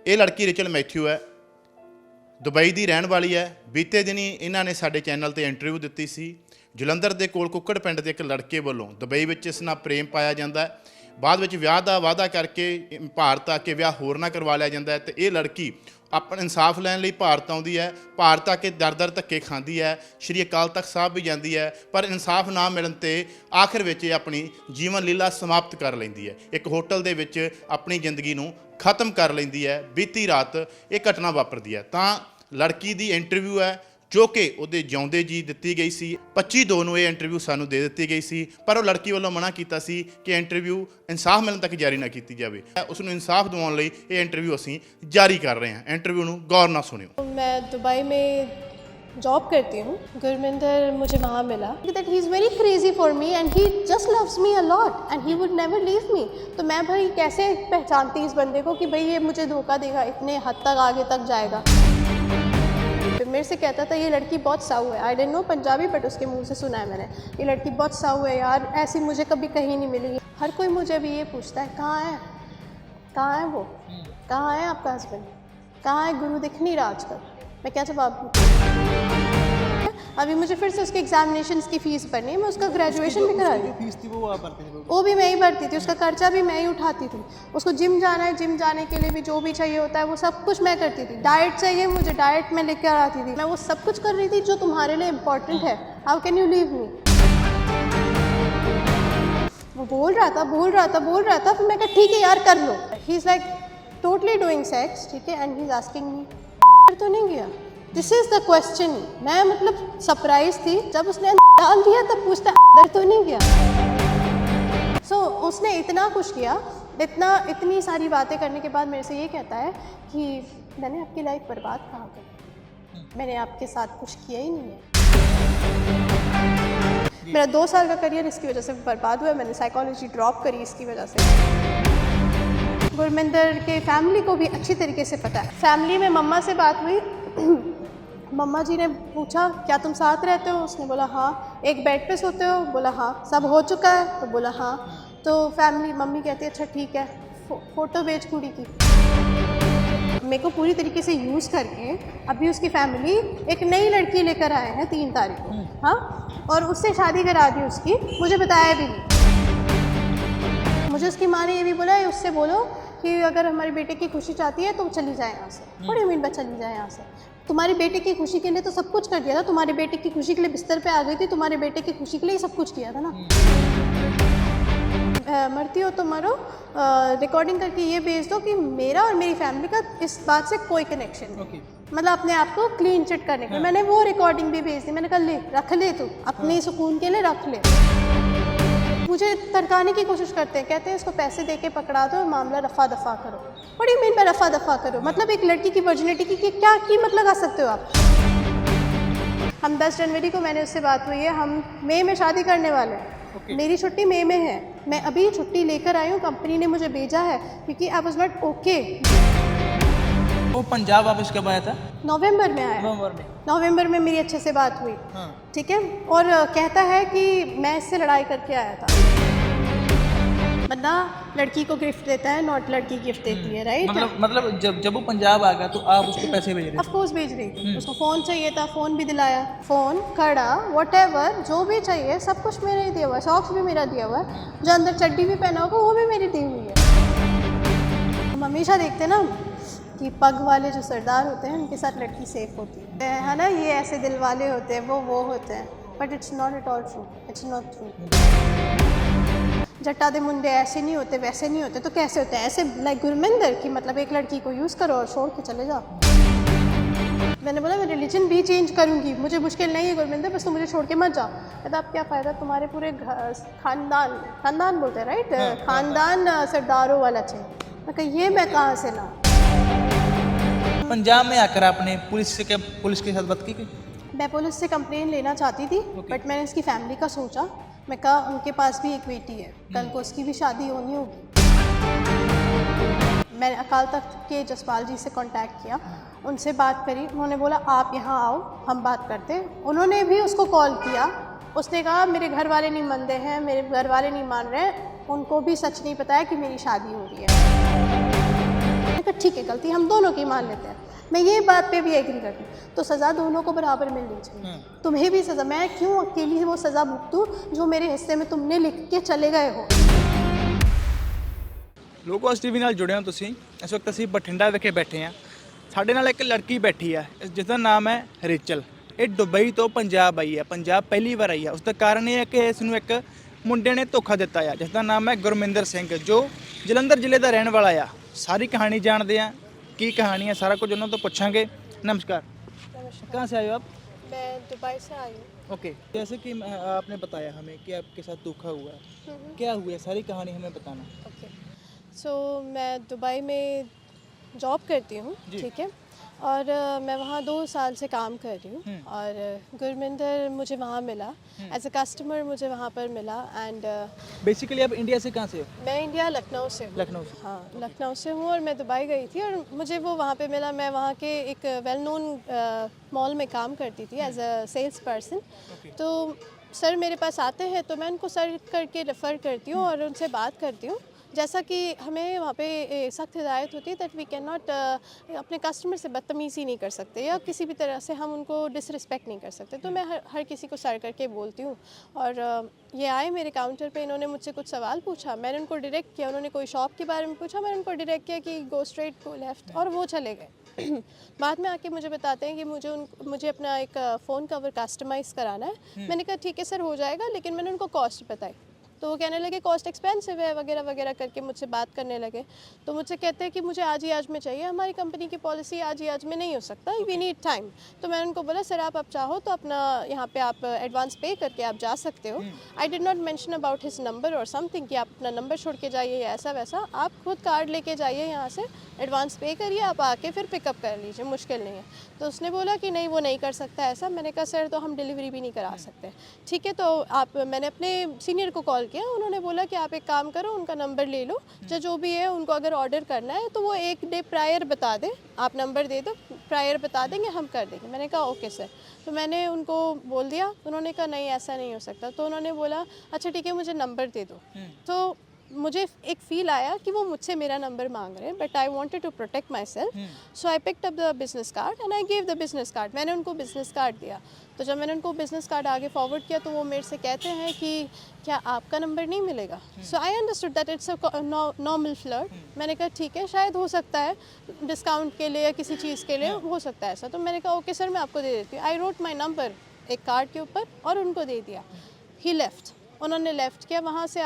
ये लड़की Rachel Matthew है, दुबई की रहने वाली है। बीते दिन ही इन्होंने साडे चैनल पर इंटरव्यू दी सी। जलंधर के कोल कुक्कड़ पिंड के एक लड़के वालों दुबई में इस नाल प्रेम पाया जाता है, बाद में विआह का वादा करके भारत आके विआह होर ना करवा लिया जाता है। तो ये लड़की अपना इंसाफ लैन लई भारत आउंदी है, भारत आके दर दर धक्के खांदी है, श्री अकाल तख्त साहब भी जाती है, पर इंसाफ ना मिलन ते आखिर विच अपनी जीवन लीला समाप्त कर लैंदी है। एक होटल दे विच अपनी जिंदगी नूं खत्म कर लैंदी है। बीती रात ये घटना वापरदी है। तां लड़की दी इंटरव्यू है जो कि उहदे जिउंदे जी दित्ती गई सी। 25/2 नूं ये इंटरव्यू सानूं दे दित्ती गई सी, पर वो लड़की वालों मना कीता सी कि इंटरव्यू इंसाफ मिलण तक जारी ना कीती जावे। उसनूं इंसाफ दिवाउण लई ये इंटरव्यू असीं जारी कर रहे हैं। इंटरव्यू नूं गौर नाल सुणिओ। मैं दुबई में जॉब करती हूँ। गुरमिंदर मुझे वहाँ मिला। That he is very crazy for me and he just loves me a lot and he would never leave me. तो मैं भाई कैसे पहचानती इस बंदे को कि भाई ये मुझे धोखा देगा, इतने हद तक आगे तक जाएगा। फिर मेरे से कहता था ये लड़की बहुत साऊ है। आई डेंट नो पंजाबी, बट उसके मुंह से सुना है मैंने, ये लड़की बहुत साऊ है यार, ऐसी मुझे कभी कहीं नहीं मिली। हर कोई मुझे अभी ये पूछता है कहाँ है वो, कहाँ है आपका हस्बैंड, कहाँ है गुरु, दिख नहीं रहा आजकल। मैं क्या जवाब दूँ? अभी मुझे फिर से उसके एग्जामिनेशंस की फ़ीस भरनी है। मैं उसका ग्रेजुएशन भी करा दी। फीस थी वो आप भरते थे? वो भी मैं ही भरती थी, उसका खर्चा भी मैं ही उठाती थी। उसको जिम जाना है, जिम जाने के लिए भी जो भी चाहिए होता है वो सब कुछ मैं करती थी। डाइट चाहिए मुझे, डाइट में लेकर आती थी। मैं वो सब कुछ कर रही थी जो तुम्हारे लिए इम्पोर्टेंट है। How can you leave me? वो बोल रहा था। फिर मैं कहा ठीक है यार कर लो। He is like totally doing sex, ठीक है, and he is asking me तो नहीं गया। This is the question. मैं मतलब सरप्राइज थी जब उसने डाल दिया, तब पूछता अंदर तो नहीं गया। सो उसने इतना कुछ किया, इतनी सारी बातें करने के बाद मेरे से ये कहता है कि मैंने आपकी लाइफ बर्बाद कहाँ करी, मैंने आपके साथ कुछ किया ही नहीं है। मेरा 2 साल का करियर इसकी वजह से बर्बाद हुआ। मैंने साइकोलॉजी ड्रॉप करी इसकी वजह से। गुरमिंदर के फैमिली को भी अच्छी तरीके से पता है। फैमिली में मम्मा से बात हुई। मम्मा जी ने पूछा क्या तुम साथ रहते हो? उसने बोला हाँ। एक बेड पे सोते हो? बोला हाँ। सब हो चुका है? तो बोला हाँ। तो फैमिली मम्मी कहती है अच्छा ठीक है, फ़ोटो भेज कुड़ी की। मेरे को पूरी तरीके से यूज़ करके अभी उसकी फैमिली एक नई लड़की लेकर आए हैं 3 तारीख को, हाँ, और उससे शादी करा दी उसकी। मुझे बताया भी नहीं। मुझे उसकी माँ ने ये भी बोला उससे बोलो कि अगर हमारे बेटे की खुशी चाहती है तो चली जाए यहाँ से। What do you mean bye चली जाए यहाँ से? तुम्हारे बेटे की खुशी के लिए तो सब कुछ कर दिया था। तुम्हारे बेटे की खुशी के लिए बिस्तर पे आ गई थी, तुम्हारे बेटे की खुशी के लिए सब कुछ किया था ना। मरती हो तो मरो। रिकॉर्डिंग करके ये भेज दो कि मेरा और मेरी फैमिली का इस बात से कोई कनेक्शन नहीं। मतलब अपने आप को क्लीन चिट करने के लिए मैंने वो रिकॉर्डिंग भी भेज दी। मैंने कहा ले रख ले, तू अपने सुकून के लिए रख ले। मुझे तरकाने की कोशिश करते हैं, कहते हैं इसको पैसे दे के पकड़ा दो, मामला रफ़ा दफ़ा करो। What do you mean by रफ़ा दफ़ा करो? मतलब एक लड़की की वर्जिनिटी की क्या कीमत लगा सकते हो आप? हम 10 जनवरी को मैंने उससे बात हुई है, हम मई में शादी करने वाले हैं। मेरी छुट्टी मई में है। मैं अभी छुट्टी लेकर आई हूँ, कंपनी ने मुझे भेजा है क्योंकि आई वॉज नॉट ओके। वो पंजाब वापस कब आया था? नवंबर में आया। नवंबर में मेरी अच्छे से बात हुई, ठीक है। और कहता है कि मैं इससे लड़ाई करके आया था। बंदा लड़की को गिफ्ट देता है, नॉट लड़की गिफ्ट देती है, राइट? मतलब जब वो पंजाब आ गया तो आप उसको पैसे भेज रहे थे? ऑफ कोर्स भेज रही थी। उसको फ़ोन चाहिए था, फ़ोन भी दिलाया, फ़ोन, कड़ा, व्हाटएवर जो भी चाहिए सब कुछ मेरा ही दिया हुआ है। सॉक्स भी मेरा दिया हुआ है, जो अंदर चड्डी भी पहना होगा वो भी मेरी दी हुई है। हम हमेशा देखते हैं ना कि पग वाले जो सरदार होते हैं उनके साथ लड़की सेफ होती है ना। ये ऐसे दिल वाले होते हैं, वो होते हैं, but it's not at all true. It's not true. जट्टा दे मुंडे ऐसे नहीं होते, वैसे नहीं होते। तो कैसे होते हैं? ऐसे लाइक गुरमिंदर की, मतलब एक लड़की को यूज़ करो और छोड़ के चले जाओ। मैंने बोला मैं रिलीजन भी चेंज करूँगी, मुझे मुश्किल नहीं है गुरमिंदर, बस तुम मुझे छोड़ के मत जाओ। कहता अब क्या फ़ायदा, तुम्हारे पूरे खानदान बोलते हैं, राइट? खानदान सरदारों वाला चाहिए। मैं कहा ये मैं कहाँ से लाऊँ? पंजाब में आकर आपने पुलिस के साथ बात की? मैं पुलिस से कंप्लेन लेना चाहती थी, बट मैंने इसकी फैमिली का सोचा। मैं कहा उनके पास भी एक बेटी है, कल को उसकी भी शादी होनी होगी। मैंने अकाल तख्त के जसपाल जी से कांटेक्ट किया, उनसे बात करी। उन्होंने बोला आप यहाँ आओ, हम बात करते हैं। उन्होंने भी उसको कॉल किया। उसने कहा मेरे घर वाले नहीं मानते हैं, मेरे घर वाले नहीं मान रहे हैं, उनको भी सच नहीं पता है कि मेरी शादी हो रही है। मैंने कहा ठीक है, गलती हम दोनों की मान लेते हैं, मैं ये बात पे भी एग्री करती हूँ, तो सज़ा दोनों को बराबर मिलनी चाहिए। तुम्हें भी सज़ा, मैं क्यों अकेली वो सज़ा भुगतूँ जो मेरे हिस्से में तुमने लिख के चले गए हो। ਲੋਕਵਾਸ ਟੀਵੀ ਨਾਲ ਜੁੜੇ ਹੋ ਤੁਸੀਂ। ਇਸ ਵਕਤ ਅਸੀਂ ਬਠਿੰਡਾ ਵਿਖੇ ਬੈਠੇ ਹਾਂ। ਸਾਡੇ ਨਾਲ ਇੱਕ ਲੜਕੀ ਬੈਠੀ ਹੈ ਜਿਸ ਦਾ ਨਾਮ ਹੈ ਰੇਚਲ। ਇਹ ਦੁਬਈ ਤੋਂ ਪੰਜਾਬ ਆਈ ਹੈ, ਪੰਜਾਬ ਪਹਿਲੀ ਵਾਰ ਆਈ ਹੈ। ਉਸ ਦਾ ਕਾਰਨ ਇਹ ਹੈ ਕਿ ਇਸ ਨੂੰ ਇੱਕ ਮੁੰਡੇ ਨੇ ਧੋਖਾ ਦਿੱਤਾ ਆ ਜਿਸ ਦਾ ਨਾਮ ਹੈ ਗੁਰਮਿੰਦਰ ਸਿੰਘ, ਜੋ ਜਲੰਧਰ ਜ਼ਿਲ੍ਹੇ ਦਾ ਰਹਿਣ ਵਾਲਾ ਆ। ਸਾਰੀ ਕਹਾਣੀ ਜਾਣਦੇ ਆ, ਕੀ ਕਹਾਣੀ है सारा कुछ उन्होंने तो पूछांगे। नमस्कार, कहाँ से आए हो आप? मैं दुबई से आई हूँ। ओके, जैसे कि आपने बताया हमें कि आपके साथ धोखा हुआ है, क्या हुआ है सारी कहानी हमें बताना। ओके, सो मैं दुबई में जॉब करती हूँ, ठीक है, और मैं वहाँ 2 साल से काम कर रही हूँ, और गुरमिंदर मुझे वहाँ मिला एज अ कस्टमर, मुझे वहाँ पर मिला। एंड बेसिकली आप इंडिया से कहाँ से हो? मैं इंडिया लखनऊ से हूँ। लखनऊ से। हाँ, लखनऊ से हूँ, और मैं दुबई गई थी और मुझे वो वहाँ पे मिला। मैं वहाँ के एक वेल नोन मॉल में काम करती थी एज अ सेल्स पर्सन। तो सर मेरे पास आते हैं तो मैं उनको सर करके रेफ़र करती हूँ और उनसे बात करती हूँ, जैसा कि हमें वहाँ पे सख्त हिदायत होती है दैट वी कैन नॉट अपने कस्टमर से बदतमीज़ी नहीं कर सकते या किसी भी तरह से हम उनको डिसरिस्पेक्ट नहीं कर सकते। तो मैं हर किसी को सर करके बोलती हूँ। और ये आए मेरे काउंटर पे, इन्होंने मुझसे कुछ सवाल पूछा, मैंने उनको डायरेक्ट किया। उन्होंने कोई शॉप के बारे में पूछा, मैंने उनको डायरेक्ट किया कि गो स्ट्रेट गो लेफ़्ट, और वो चले गए। बाद में आके मुझे बताते हैं कि मुझे अपना एक फ़ोन कवर कस्टमाइज़ कराना है। मैंने कहा ठीक है सर, हो जाएगा, लेकिन मैंने उनको कॉस्ट बताई तो वो कहने लगे कॉस्ट एक्सपेंसिव है वगैरह वगैरह करके मुझसे बात करने लगे। तो मुझसे कहते हैं कि मुझे आज ही आज में चाहिए, हमारी कंपनी की पॉलिसी आज ही आज में नहीं हो सकता, वी नीड टाइम। तो मैंने उनको बोला सर आप चाहो तो अपना यहाँ पे आप एडवांस पे करके आप जा सकते हो। I did not mention about his number और समथिंग कि आप अपना नंबर छोड़ के जाइए या ऐसा वैसा, आप खुद कार्ड लेके जाइए यहाँ से, एडवांस पे करिए, आप आके फिर पिकअप कर लीजिए, मुश्किल नहीं है। तो उसने बोला कि नहीं वो नहीं कर सकता ऐसा। मैंने कहा सर तो हम डिलीवरी भी नहीं करा सकते। ठीक है, तो मैंने अपने सीनियर को कॉल किया, उन्होंने बोला कि आप एक काम करो, उनका नंबर ले लो, जो भी है उनको अगर ऑर्डर करना है तो वो 1 डे प्रायर बता दें, आप नंबर दे दो, प्रायर बता देंगे, हम कर देंगे। मैंने कहा ओके सर। तो मैंने उनको बोल दिया, उन्होंने कहा नहीं ऐसा नहीं हो सकता। तो उन्होंने बोला अच्छा ठीक है मुझे नंबर दे दो। तो मुझे एक फ़ील आया कि वो मुझसे मेरा नंबर मांग रहे हैं, but I wanted to protect myself, so I picked up the business card and I gave the business card. मैंने उनको बिज़नेस कार्ड दिया। तो जब मैंने उनको बिज़नेस कार्ड आगे फॉरवर्ड किया तो वो मेरे से कहते हैं कि क्या आपका नंबर नहीं मिलेगा। So I understood that it's a normal flirt. मैंने कहा ठीक है, शायद हो सकता है डिस्काउंट के लिए या किसी चीज़ के लिए हो सकता है ऐसा। तो मैंने कहा ओके सर मैं आपको दे देती हूँ। आई रोट माई नंबर एक कार्ड के ऊपर और उनको दे दिया। ही लेफ्ट, उन्होंने लेफ़्ट किया। वहाँ से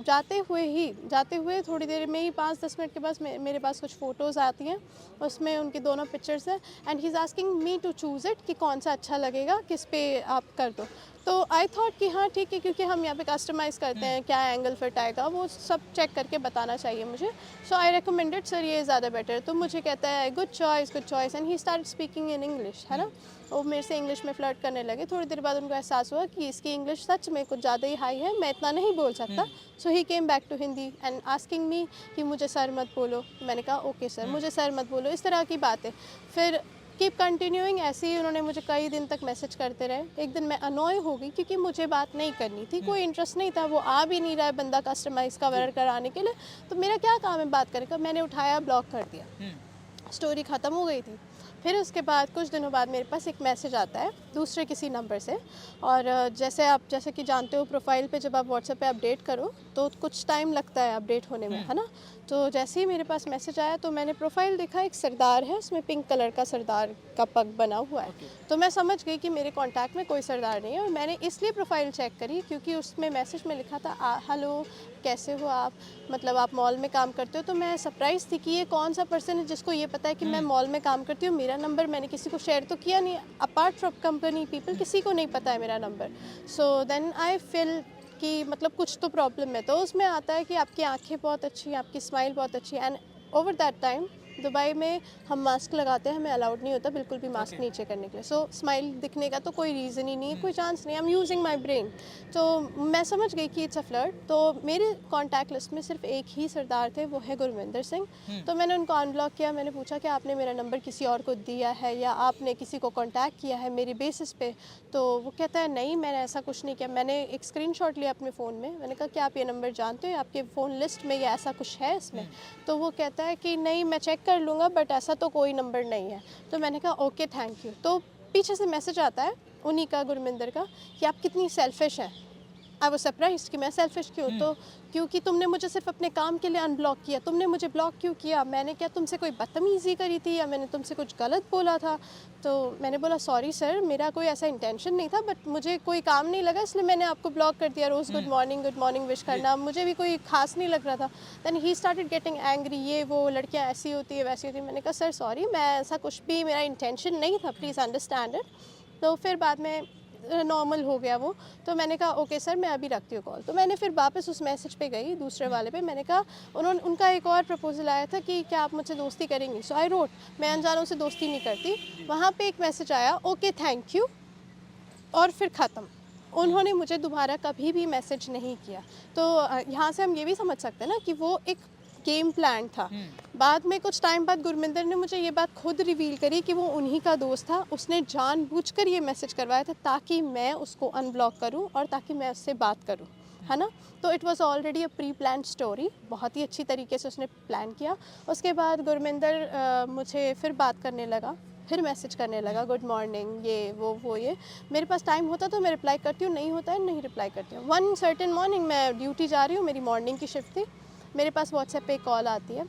जाते हुए थोड़ी देर में ही 5-10 मिनट के बाद मेरे पास कुछ फ़ोटोज़ आती हैं, उसमें उनकी दोनों पिक्चर्स हैं and he is asking me to choose it कि कौन सा अच्छा लगेगा, किस पे आप कर दो। तो आई थॉट कि हाँ ठीक है, क्योंकि हम यहाँ पे कस्टमाइज़ करते हैं, क्या एंगल फिट आएगा वो सब चेक करके बताना चाहिए मुझे। सो आई रिकमेंडेड सर ये ज़्यादा बेटर। तो मुझे कहता है good choice and he start speaking in English, है ना। वो मेरे से इंग्लिश में फ्लर्ट करने लगे। थोड़ी देर बाद उनको एहसास हुआ कि इसकी इंग्लिश सच में कुछ ज़्यादा ही हाई है, मैं इतना नहीं बोल सकता। So he came back to Hindi and asking me कि मुझे सर मत बोलो। मैंने कहा ओके सर, मुझे सर मत बोलो, इस तरह की बातें। फिर कीप कंटिन्यूइंग, ऐसे ही उन्होंने मुझे कई दिन तक मैसेज करते रहे। एक दिन मैं अनॉय हो गई क्योंकि मुझे बात नहीं करनी थी, कोई इंटरेस्ट नहीं था, वो आ भी नहीं रहा है बंदा कस्टमाइज़ का वर्क कराने के लिए, तो मेरा क्या काम है बात करने का। मैंने उठाया, ब्लॉक कर दिया, स्टोरी ख़त्म हो गई थी। फिर उसके बाद कुछ दिनों बाद मेरे पास एक मैसेज आता है दूसरे किसी नंबर से, और जैसे कि जानते हो प्रोफाइल पे जब आप व्हाट्सएप पे अपडेट करो तो कुछ टाइम लगता है अपडेट होने में, है ना। तो जैसे ही मेरे पास मैसेज आया तो मैंने प्रोफाइल देखा, एक सरदार है, उसमें पिंक कलर का सरदार का पग बना हुआ है। तो मैं समझ गई कि मेरे कॉन्टैक्ट में कोई सरदार नहीं है, और मैंने इसलिए प्रोफाइल चेक करी क्योंकि उसमें मैसेज में लिखा था हेलो कैसे हो आप, मतलब आप मॉल में काम करते हो। तो मैं सरप्राइज़ थी कि ये कौन सा पर्सन है जिसको ये पता है कि मैं मॉल में काम करती हूँ। मेरा नंबर मैंने किसी को शेयर तो किया नहीं, अपार्ट फ्रॉम कंपनी पीपल किसी को नहीं पता है मेरा number. So then I feel कि मतलब कुछ तो प्रॉब्लम है। तो उसमें आता है कि आपकी आंखें बहुत अच्छी हैं, आपकी स्माइल बहुत अच्छी है, and over that time Dubai में हम मास्क लगाते हैं, हमें अलाउड नहीं होता बिल्कुल भी मास्क नीचे करने के लिए। सो स्माइल दिखने का तो कोई रीज़न ही नहीं है, कोई चांस नहीं, I am using my brain. तो मैं समझ गई कि इट्स अ फ्लर्ट। तो मेरे कॉन्टैक्ट लिस्ट में सिर्फ एक ही सरदार थे, वो है गुरविंदर सिंह। तो मैंने उनको अनब्लॉक किया। मैंने पूछा कि आपने मेरा नंबर किसी और को दिया है या आपने किसी को कॉन्टैक्ट किया है मेरी बेसिस पे। तो वो कहता है नहीं मैंने ऐसा कुछ नहीं किया। मैंने एक स्क्रीनशॉट लिया अपने फ़ोन में, मैंने कहा कि आप ये नंबर जानते हो, आपके फ़ोन लिस्ट में ये ऐसा कुछ है इसमें। तो वो कहता है कि नहीं मैं चेक कर लूँगा बट ऐसा तो कोई नंबर नहीं है। तो मैंने कहा ओके थैंक यू। तो पीछे से मैसेज आता है उन्हीं का, गुरमिंदर का, कि आप कितनी सेल्फिश हैं। आई वाज सरप्राइज्ड कि मैं सेल्फिश क्यों? तो क्योंकि तुमने मुझे सिर्फ अपने काम के लिए अनब्लॉक किया, तुमने मुझे ब्लॉक क्यों किया? मैंने क्या तुमसे कोई बदतमीज़ी करी थी या मैंने तुमसे कुछ गलत बोला था? तो मैंने बोला सॉरी सर, मेरा कोई ऐसा इंटेंशन नहीं था, बट मुझे कोई काम नहीं लगा इसलिए मैंने आपको ब्लॉक कर दिया। रोज़ गुड मॉर्निंग विश करना मुझे भी कोई खास नहीं लग रहा था। Then he started getting angry, ये वो लड़कियाँ ऐसी होती है वैसी होती है। मैंने कहा सर सॉरी, मैं ऐसा कुछ भी, मेरा इंटेंशन नहीं था, प्लीज़ अंडरस्टैंड इट। तो फिर बाद में नॉर्मल हो गया वो। तो मैंने कहा ओके सर, मैं अभी रखती हूँ कॉल। तो मैंने फिर वापस उस मैसेज पे गई, दूसरे वाले पे। मैंने कहा उनका एक और प्रपोजल आया था कि क्या आप मुझसे दोस्ती करेंगी? सो आई रोट, मैं अनजानों से दोस्ती नहीं करती। वहाँ पे एक मैसेज आया ओके थैंक यू, और फिर ख़त्म। उन्होंने मुझे दोबारा कभी भी मैसेज नहीं किया। तो यहाँ से हम ये भी समझ सकते हैं ना कि वो एक गेम प्लान था। बाद में कुछ टाइम बाद गुरमिंदर ने मुझे ये बात खुद रिवील करी कि वो उन्हीं का दोस्त था। उसने जानबूझकर ये मैसेज करवाया था ताकि मैं उसको अनब्लॉक करूं और ताकि मैं उससे बात करूं, है ना। तो it was already a pre plan story. बहुत ही अच्छी तरीके से उसने प्लान किया। उसके बाद गुरमिंदर मुझे फिर बात करने लगा, फिर मैसेज करने लगा गुड मॉर्निंग, ये वो ये। मेरे पास टाइम होता तो मैं रिप्लाई करती हूँ, नहीं होता है नहीं रिप्लाई करती हूँ। वन सर्टेन मॉर्निंग मैं ड्यूटी जा रही हूँ, मेरी मॉर्निंग की शिफ्ट थी। मेरे पास व्हाट्सएप पे कॉल आती है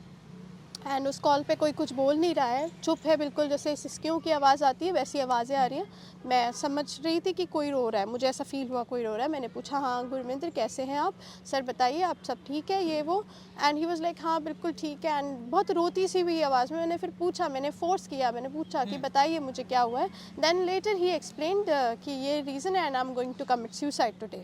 एंड उस कॉल पे कोई कुछ बोल नहीं रहा है, चुप है बिल्कुल, जैसे सिसकियों की आवाज़ आती है वैसी आवाज़ें आ रही हैं। मैं समझ रही थी कि कोई रो रहा है, मुझे ऐसा फील हुआ कोई रो रहा है। मैंने पूछा हाँ गुरमिंदर कैसे हैं आप, सर बताइए आप सब ठीक है, ये वो। एंड ही वाज लाइक हाँ बिल्कुल ठीक है। एंड बहुत रोती सी हुई आवाज़ में मैंने फिर पूछा, मैंने फोर्स किया, मैंने पूछा कि बताइए मुझे क्या हुआ है। देन लेटर ही एक्सप्लेन्ड कि ये रीज़न है and I am going to commit suicide today,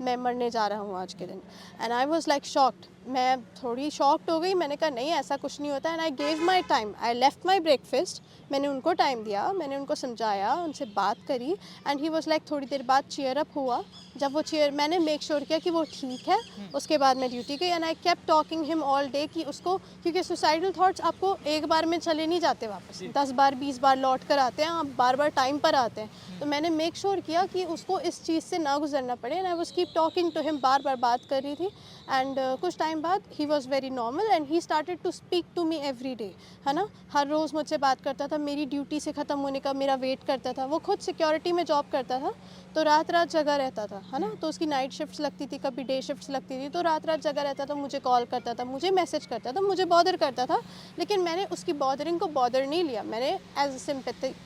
मैं मरने जा रहा हूँ आज के दिन। And I was like shocked, मैं थोड़ी शॉक्ड हो गई। मैंने कहा नहीं ऐसा कुछ नहीं होता। And I gave my time, I left my breakfast, मैंने उनको टाइम दिया, मैंने उनको समझाया, उनसे बात करी। एंड ही वॉज लाइक थोड़ी देर बाद चीयर अप हुआ। जब वो मैंने मेक श्योर किया कि वो ठीक है, उसके बाद मैं ड्यूटी गई। And I kept talking him all day कि उसको, क्योंकि सुसाइडल थॉट्स आपको एक बार में चले नहीं जाते वापस, 10 बार 20 बार लौट कर आते हैं, आप बार बार टाइम पर आते हैं। तो मैंने मेक श्योर किया कि उसको इस चीज़ से ना गुजरना पड़े। And I was keep talking to him, बार बार बात कर रही थी। एंड कुछ टाइम बाद he was very normal and he started to speak to me every day, है ना। हर रोज़ मुझसे बात करता था, मेरी ड्यूटी से ख़त्म होने का मेरा वेट करता था। वो खुद सिक्योरिटी में जॉब करता था, तो रात रात जगह रहता था, है ना। तो उसकी नाइट शिफ्ट्स लगती थी, कभी डे शिफ्ट्स लगती थी, तो रात रात जगह रहता था, मुझे कॉल करता था, मुझे मैसेज करता था, मुझे बॉदर करता था। लेकिन मैंने उसकी बॉदरिंग को बॉदर नहीं लिया। मैंने एज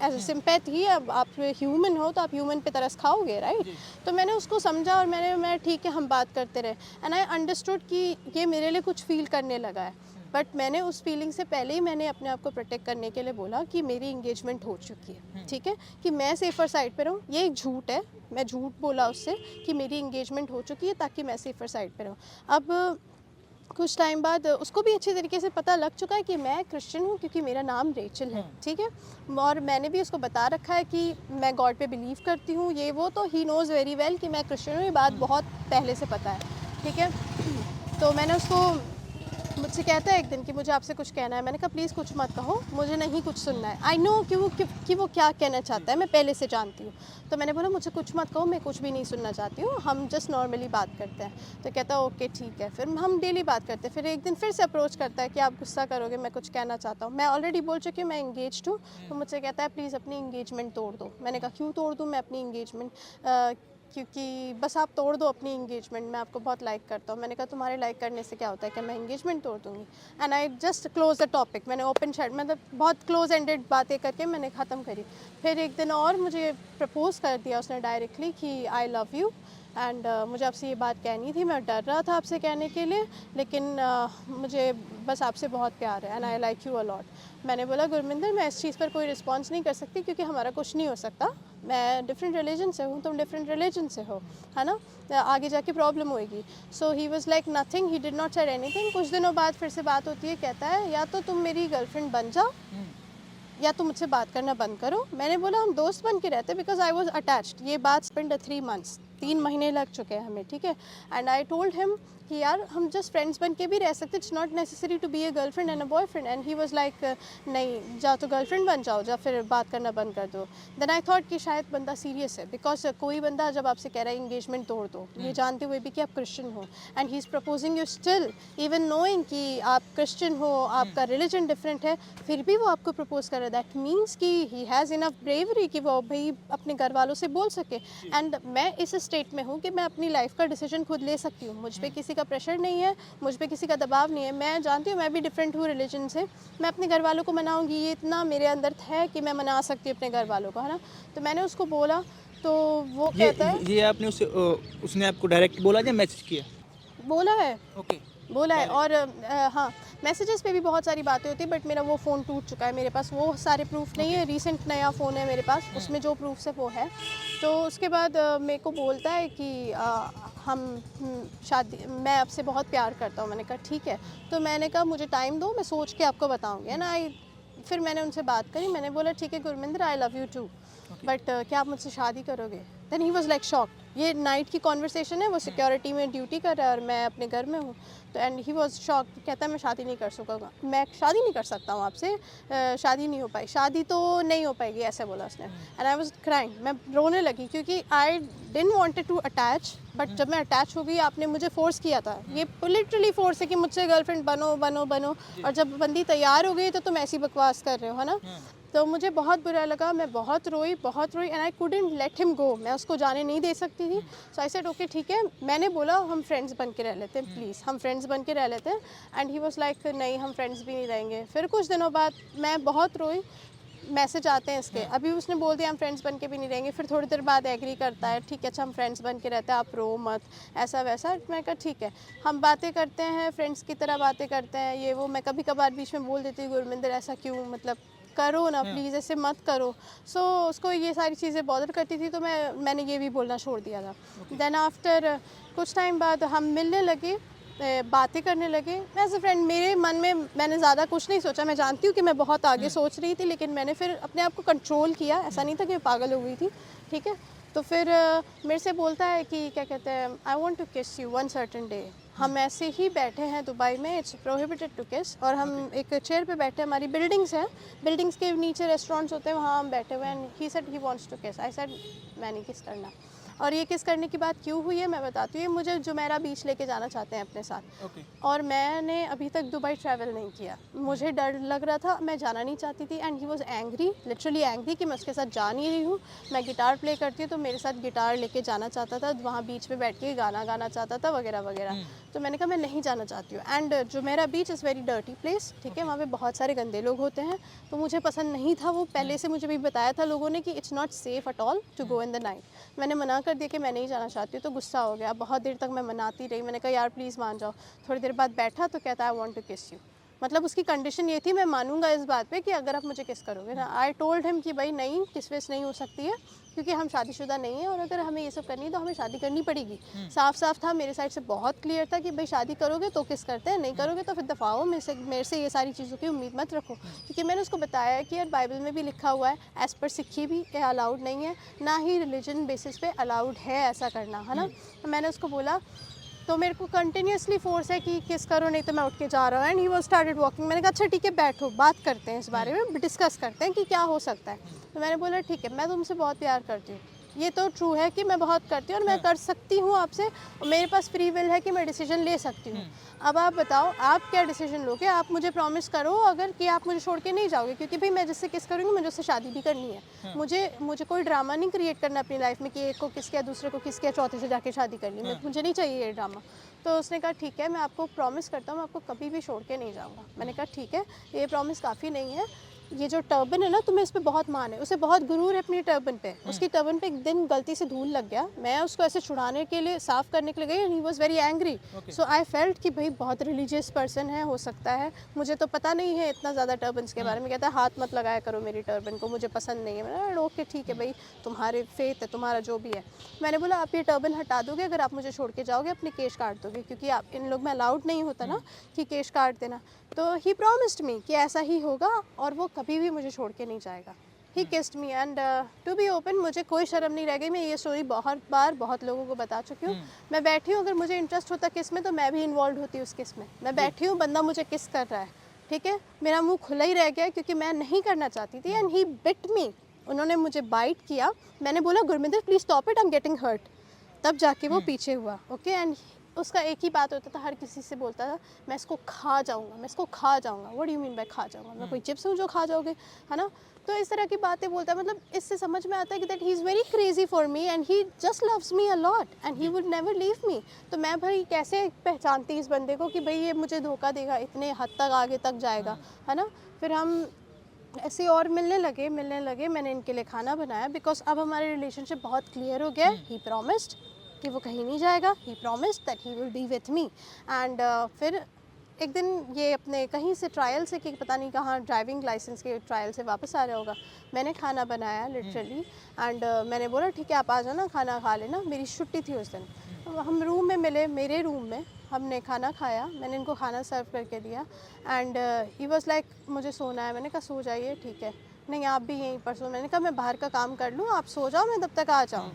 अ सिंपैथी, अब आप ह्यूमन हो तो आप ह्यूमन पे तरस खाओगे, राइट। तो मैंने उसको समझा और मैं ठीक है हम बात करते रहे। एंड आई अंडरस्टूड कि ये मेरे लिए कुछ फील करने लगा है। बट मैंने उस फीलिंग से पहले ही मैंने अपने आप को प्रोटेक्ट करने के लिए बोला कि मेरी इंगेजमेंट हो चुकी है, ठीक है, कि मैं सेफ़र साइड पे रहूँ। ये एक झूठ है, मैं झूठ बोला उससे कि मेरी इंगेजमेंट हो चुकी है ताकि मैं सेफ़र साइड पे रहूँ। अब कुछ टाइम बाद उसको भी अच्छी तरीके से पता लग चुका है कि मैं क्रिश्चियन हूँ क्योंकि मेरा नाम रेचल है, ठीक है। और मैंने भी उसको बता रखा है कि मैं गॉड पे बिलीव करती हूँ, ये वो। तो ही नोज़ वेरी वेल कि मैं क्रिश्चियन हूँ, ये बात बहुत पहले से पता है, ठीक है। तो मैंने उसको, मुझसे कहता है एक दिन कि मुझे आपसे कुछ कहना है। मैंने कहा प्लीज़ कुछ मत कहो, मुझे नहीं कुछ सुनना है। आई नो कि वो क्या कहना चाहता है, मैं पहले से जानती हूँ। तो मैंने बोला मुझे कुछ मत कहो, मैं कुछ भी नहीं सुनना चाहती हूँ, हम जस्ट नॉर्मली बात करते हैं। तो कहता है ओके ठीक है। फिर हम डेली बात करते हैं। फिर एक दिन फिर से अप्रोच करता है कि आप गुस्सा करोगे, मैं कुछ कहना चाहता हूँ। मैं ऑलरेडी बोल चुकी हूँ मैं इंगेज्ड हूँ। तो मुझसे कहता है प्लीज़ अपनी इंगेजमेंट तोड़ दो। मैंने कहा क्यों तोड़ दूँ मैं अपनी इंगेजमेंट, क्योंकि बस आप तोड़ दो अपनी इंगेजमेंट, मैं आपको बहुत लाइक करता हूँ। मैंने कहा तुम्हारे लाइक करने से क्या होता है, क्या मैं इंगेजमेंट तोड़ दूँगी। And I just close the topic, मैंने ओपन शट, मतलब बहुत क्लोज एंडेड बातें करके मैंने ख़त्म करी। फिर एक दिन और मुझे प्रपोज़ कर दिया उसने डायरेक्टली कि आई लव यू। एंड मुझे आपसे ये बात कहनी थी, मैं डर रहा था आपसे कहने के लिए, लेकिन मुझे बस आपसे बहुत प्यार है and I like you a lot. मैंने बोला गुरमिंदर मैं इस चीज़ पर कोई रिस्पॉन्स नहीं कर सकती क्योंकि हमारा कुछ नहीं हो सकता, मैं डिफरेंट रिलीजन से हूँ, तुम डिफरेंट रिलीजन से हो, है ना, आगे जाके प्रॉब्लम होएगी। So he was like nothing, he did not said anything. कुछ दिनों बाद फिर से बात होती है, कहता है या तो तुम मेरी गर्लफ्रेंड बन जाओ या तो मुझसे बात करना बंद करो। मैंने बोला हम दोस्त बन के रहते, बिकॉज आई वॉज अटैच्ड। ये बात स्पेंड 3 मंथ्स, 3 महीने लग चुके हैं हमें, ठीक है। एंड आई टोल्ड हिम कि यार हम जस्ट फ्रेंड्स बन के भी रह सकते, it's not necessary to be a girlfriend and a boyfriend. And he was like नहीं, जा तो गर्लफ्रेंड बन जाओ, जा फिर बात करना बंद कर दो। देन आई थॉट कि शायद बंदा सीरियस है, बिकॉज कोई बंदा जब आपसे कह रहा है इंगेजमेंट तोड़ दो, ये जानते हुए भी कि आप क्रिश्चियन हो, and he is proposing you still even knowing कि आप क्रिश्चियन हो, आपका रिलीजन डिफरेंट है, फिर भी वो आपको प्रपोज कर रहा है। दैट मीन्स कि ही हैज़ इनफ ब्रेवरी कि वो भाई अपने घर वालों से बोल सके। एंड मैं इस स्टेट में हूँ कि मैं अपनी लाइफ का डिसीजन खुद ले सकती हूँ, मुझ पर किसी का प्रेशर नहीं है, मुझ पे किसी का दबाव नहीं है। मैं जानती हूँ मैं भी डिफरेंट हूँ रिलीजन से, मैं अपने घर वालों को मनाऊंगी, ये इतना मेरे अंदर है कि मैं मना सकती हूँ अपने घर वालों को, है ना। तो मैंने उसको बोला, तो वो कहता है ये आपने उसने आपको डायरेक्ट बोला या मैसेज किया? बोला है, ओके, बोला है। और हाँ, मैसेजेस पे भी बहुत सारी बातें होती है, बट मेरा वो फ़ोन टूट चुका है, मेरे पास वो सारे प्रूफ नहीं है। रीसेंट नया फ़ोन है मेरे पास, उसमें जो प्रूफ है वो है। तो उसके बाद मेरे को बोलता है कि शादी, मैं आपसे बहुत प्यार करता हूँ। मैंने कहा ठीक है। तो मैंने कहा मुझे टाइम दो, मैं सोच के आपको बताऊँगी, है ना। फिर मैंने उनसे बात करी, मैंने बोला ठीक है Gurminder, I love you too, but क्या आप मुझसे शादी करोगे? Then he was like shock. ये नाइट की कॉन्वर्सेशन है, वो सिक्योरिटी में ड्यूटी कर रहा है और मैं अपने घर में हूँ। तो एंड ही वॉज शॉक, कहता है मैं शादी नहीं कर सकूँगा, मैं शादी नहीं कर सकता हूँ आपसे, शादी नहीं हो पाई, शादी तो नहीं हो पाएगी, ऐसे बोला उसने। एंड आई वॉज क्राइंग, मैं रोने लगी, क्योंकि I didn't wanted to attach, but जब मैं अटैच हो गई आपने मुझे फोर्स किया था। ये लिटरली फोर्स है कि मुझसे गर्लफ्रेंड बनो बनो बनो, और जब बंदी तैयार हो गई तो तुम ऐसी बकवास कर रहे हो, है ना। तो मुझे बहुत बुरा लगा, मैं बहुत रोई and I couldn't let him go, मैं उसको जाने नहीं दे सकती थी। सो आई सेड ओके ठीक है। मैंने बोला हम फ्रेंड्स बन के रह लेते हैं, प्लीज़ हम फ्रेंड्स बन के रह लेते हैं। एंड ही वाज लाइक नहीं, हम फ्रेंड्स भी नहीं रहेंगे। फिर कुछ दिनों बाद मैं बहुत रोई, मैसेज आते हैं इसके, अभी उसने बोल दिया हम फ्रेंड्स बन के भी नहीं रहेंगे। फिर थोड़ी देर बाद एग्री करता है, ठीक है अच्छा हम फ्रेंड्स बन के रहते हैं, आप रो मत, ऐसा वैसा। मैं कहा ठीक है, हम बातें करते हैं, फ्रेंड्स की तरह बातें करते हैं, ये वो। मैं कभी कभार बीच में बोल देती हूँ गुरमिंदर ऐसा क्यों, मतलब करो ना प्लीज़, ऐसे मत करो। सो उसको ये सारी चीज़ें बॉदर करती थी, तो मैंने ये भी बोलना छोड़ दिया था। देन आफ्टर कुछ टाइम बाद हम मिलने लगे, बातें करने लगे एज अ फ्रेंड। मेरे मन में मैंने ज़्यादा कुछ नहीं सोचा, मैं जानती हूँ कि मैं बहुत आगे सोच रही थी, लेकिन मैंने फिर अपने आप को कंट्रोल किया, ऐसा नहीं था कि मैं पागल हो गई थी, ठीक है। तो फिर मेरे से बोलता है कि क्या कहते हैं, आई वांट टू किस यू वन सर्टेन डे। हम ऐसे ही बैठे हैं दुबई में, इट्स प्रोहिबिटेड टू किस, और हम एक चेयर पे बैठे हैं, हमारी बिल्डिंग्स हैं, बिल्डिंग्स के नीचे रेस्टोरेंट्स होते हैं, वहाँ हम बैठे हुए हैं। And he said he wants to kiss, I said मैं नहीं किस करना। और ये किस करने की बात क्यों हुई है मैं बताती हूँ। ये मुझे जुमेरा बीच लेके जाना चाहते हैं अपने साथ, और मैंने अभी तक दुबई ट्रैवल नहीं किया, मुझे डर लग रहा था, मैं जाना नहीं चाहती थी। And he was angry, literally angry कि मैं उसके साथ जा नहीं रही हूँ। मैं गिटार प्ले करती हूँ, तो मेरे साथ गिटार लेके जाना चाहता था, वहाँ बीच में बैठ के गाना गाना चाहता था, वगैरह वगैरह। तो मैंने कहा मैं नहीं जाना चाहती हूँ। And Jumeirah beach is very dirty place, ठीक है, वहाँ पे बहुत सारे गंदे लोग होते हैं, तो मुझे पसंद नहीं था वो। पहले से मुझे भी बताया था लोगों ने कि it's not safe at all to go in the night. मैंने मना कर दिया कि मैं नहीं जाना चाहती हूँ, तो गुस्सा हो गया। बहुत देर तक मैं मनाती रही, मैंने कहा यार प्लीज़ मान जाओ। थोड़ी देर बाद बैठा तो कहता है आई वांट टू किस यू। मतलब उसकी कंडीशन ये थी, मैं मानूंगा इस बात पे कि अगर आप मुझे किस करोगे ना। आई टोल्ड हिम कि भाई नहीं, किस वेस नहीं हो सकती है, क्योंकि हम शादीशुदा नहीं है, और अगर हमें ये सब करनी है तो हमें शादी करनी पड़ेगी। साफ साफ था मेरे साइड से, बहुत क्लियर था कि भाई शादी करोगे तो किस करते हैं, नहीं करोगे तो फिर दफाओ, मेरे से ये सारी चीज़ों की उम्मीद मत रखो। क्योंकि मैंने उसको बताया है कि यार बाइबल में भी लिखा हुआ है, एज़ पर सिक्खी भी अलाउड नहीं है, ना ही रिलीजन बेसिस पे अलाउड है ऐसा करना, है ना। तो मैंने उसको बोला, तो मेरे को कंटिन्यूसली फोर्स है कि किस करो, नहीं तो मैं उठ के जा रहा हूँ। And he was started walking. मैंने कहा अच्छा ठीक है बैठो, बात करते हैं इस बारे में, डिस्कस करते हैं कि क्या हो सकता है। तो मैंने बोला ठीक है, मैं तुमसे बहुत प्यार करती हूँ, ये तो ट्रू है कि मैं बहुत करती हूँ और मैं कर सकती हूँ आपसे, और मेरे पास फ्री विल है कि मैं डिसीजन ले सकती हूँ। अब आप बताओ आप क्या डिसीजन लोगे, आप मुझे प्रॉमिस करो अगर कि आप मुझे छोड़ के नहीं जाओगे, क्योंकि भाई मैं जिससे किस करूँगी मुझे उससे शादी भी करनी है। मुझे कोई ड्रामा नहीं क्रिएट करना अपनी लाइफ में कि एक को किस किया, दूसरे को किस किया, चौथे से जाके शादी करनी, मुझे नहीं चाहिए ये ड्रामा। तो उसने कहा ठीक है, मैं आपको प्रॉमिस करता हूँ मैं आपको कभी भी छोड़ के नहीं जाऊँगा। मैंने कहा ठीक है, ये प्रॉमिस काफ़ी नहीं है, ये जो टर्बन है ना तुम्हें इस पे बहुत मान है, उसे बहुत गुरूर है अपनी टर्बन पे। उसकी टर्बन पे एक दिन गलती से धूल लग गया, मैं उसको ऐसे छुड़ाने के लिए साफ करने के लिए गई, and he was very angry. So I felt कि भाई बहुत रिलीजियस पर्सन है, हो सकता है, मुझे तो पता नहीं है इतना ज़्यादा टर्बन्स के बारे में। कहता है हाथ मत लगाया करो मेरी टर्बन को, मुझे पसंद नहीं है। मैंने ओके ठीक है भाई, तुम्हारे फेथ है, तुम्हारा जो भी है। मैंने बोला आप ये टर्बन हटा दोगे अगर आप मुझे छोड़ के जाओगे, अपने केश काट दोगे, क्योंकि आप इन लोग में अलाउड नहीं होता ना कि केश काट देना। तो ही प्रॉमिस्ड मी कि ऐसा ही होगा, और वो कभी भी मुझे छोड़ के नहीं जाएगा। He kissed me and to be open, मुझे कोई शर्म नहीं रह गई। मैं ये स्टोरी बहुत बार बहुत लोगों को बता चुकी हूँ। मैं बैठी हूँ, अगर मुझे इंटरेस्ट होता किस में तो मैं भी इन्वॉल्व होती उस किस में। मैं बैठी हूँ, बंदा मुझे किस कर रहा है, ठीक है, मेरा मुंह खुला ही रह गया क्योंकि मैं नहीं करना चाहती थी। एंड ही बिट मी, उन्होंने मुझे बाइट किया। मैंने बोला Gurminder please stop it, I am getting hurt. तब जाके वो पीछे हुआ। ओके, एंड उसका एक ही बात होता था, हर किसी से बोलता था मैं इसको खा जाऊंगा, मैं इसको खा जाऊंगा। What do you mean bye खा जाऊंगा? मैं कोई चिप्स हूँ जो खा जाओगे, है ना? तो इस तरह की बातें बोलता है। मतलब इससे समझ में आता है कि that he is very crazy for me and he just loves me a lot and he would never leave me. तो मैं भाई कैसे पहचानती इस बंदे को कि भाई ये मुझे धोखा देगा, इतने हद तक आगे तक जाएगा, है ना? फिर हम ऐसे और मिलने लगे। मैंने इनके लिए खाना बनाया बिकॉज अब हमारे रिलेशनशिप बहुत क्लियर हो गया। ही प्रॉमिस्ड कि वो कहीं नहीं जाएगा। He promised that he will be with me. And फिर एक दिन ये अपने कहीं से ट्रायल से कि पता नहीं कहाँ ड्राइविंग लाइसेंस के ट्रायल से वापस आ रहा होगा। मैंने खाना बनाया लिटरली एंड मैंने बोला ठीक है आप आ जाना, खाना खा लेना। मेरी छुट्टी थी उस दिन। हम रूम में मिले, मेरे रूम में हमने खाना खाया। मैंने इनको खाना सर्व करके दिया एंड ही वाज लाइक मुझे सोना है। मैंने कहा सो जाइए, ठीक है। नहीं आप भी यहीं पर सो। मैंने कहा मैं बाहर का काम कर लूँ, आप सो जाओ, मैं तब तक आ जाऊँ।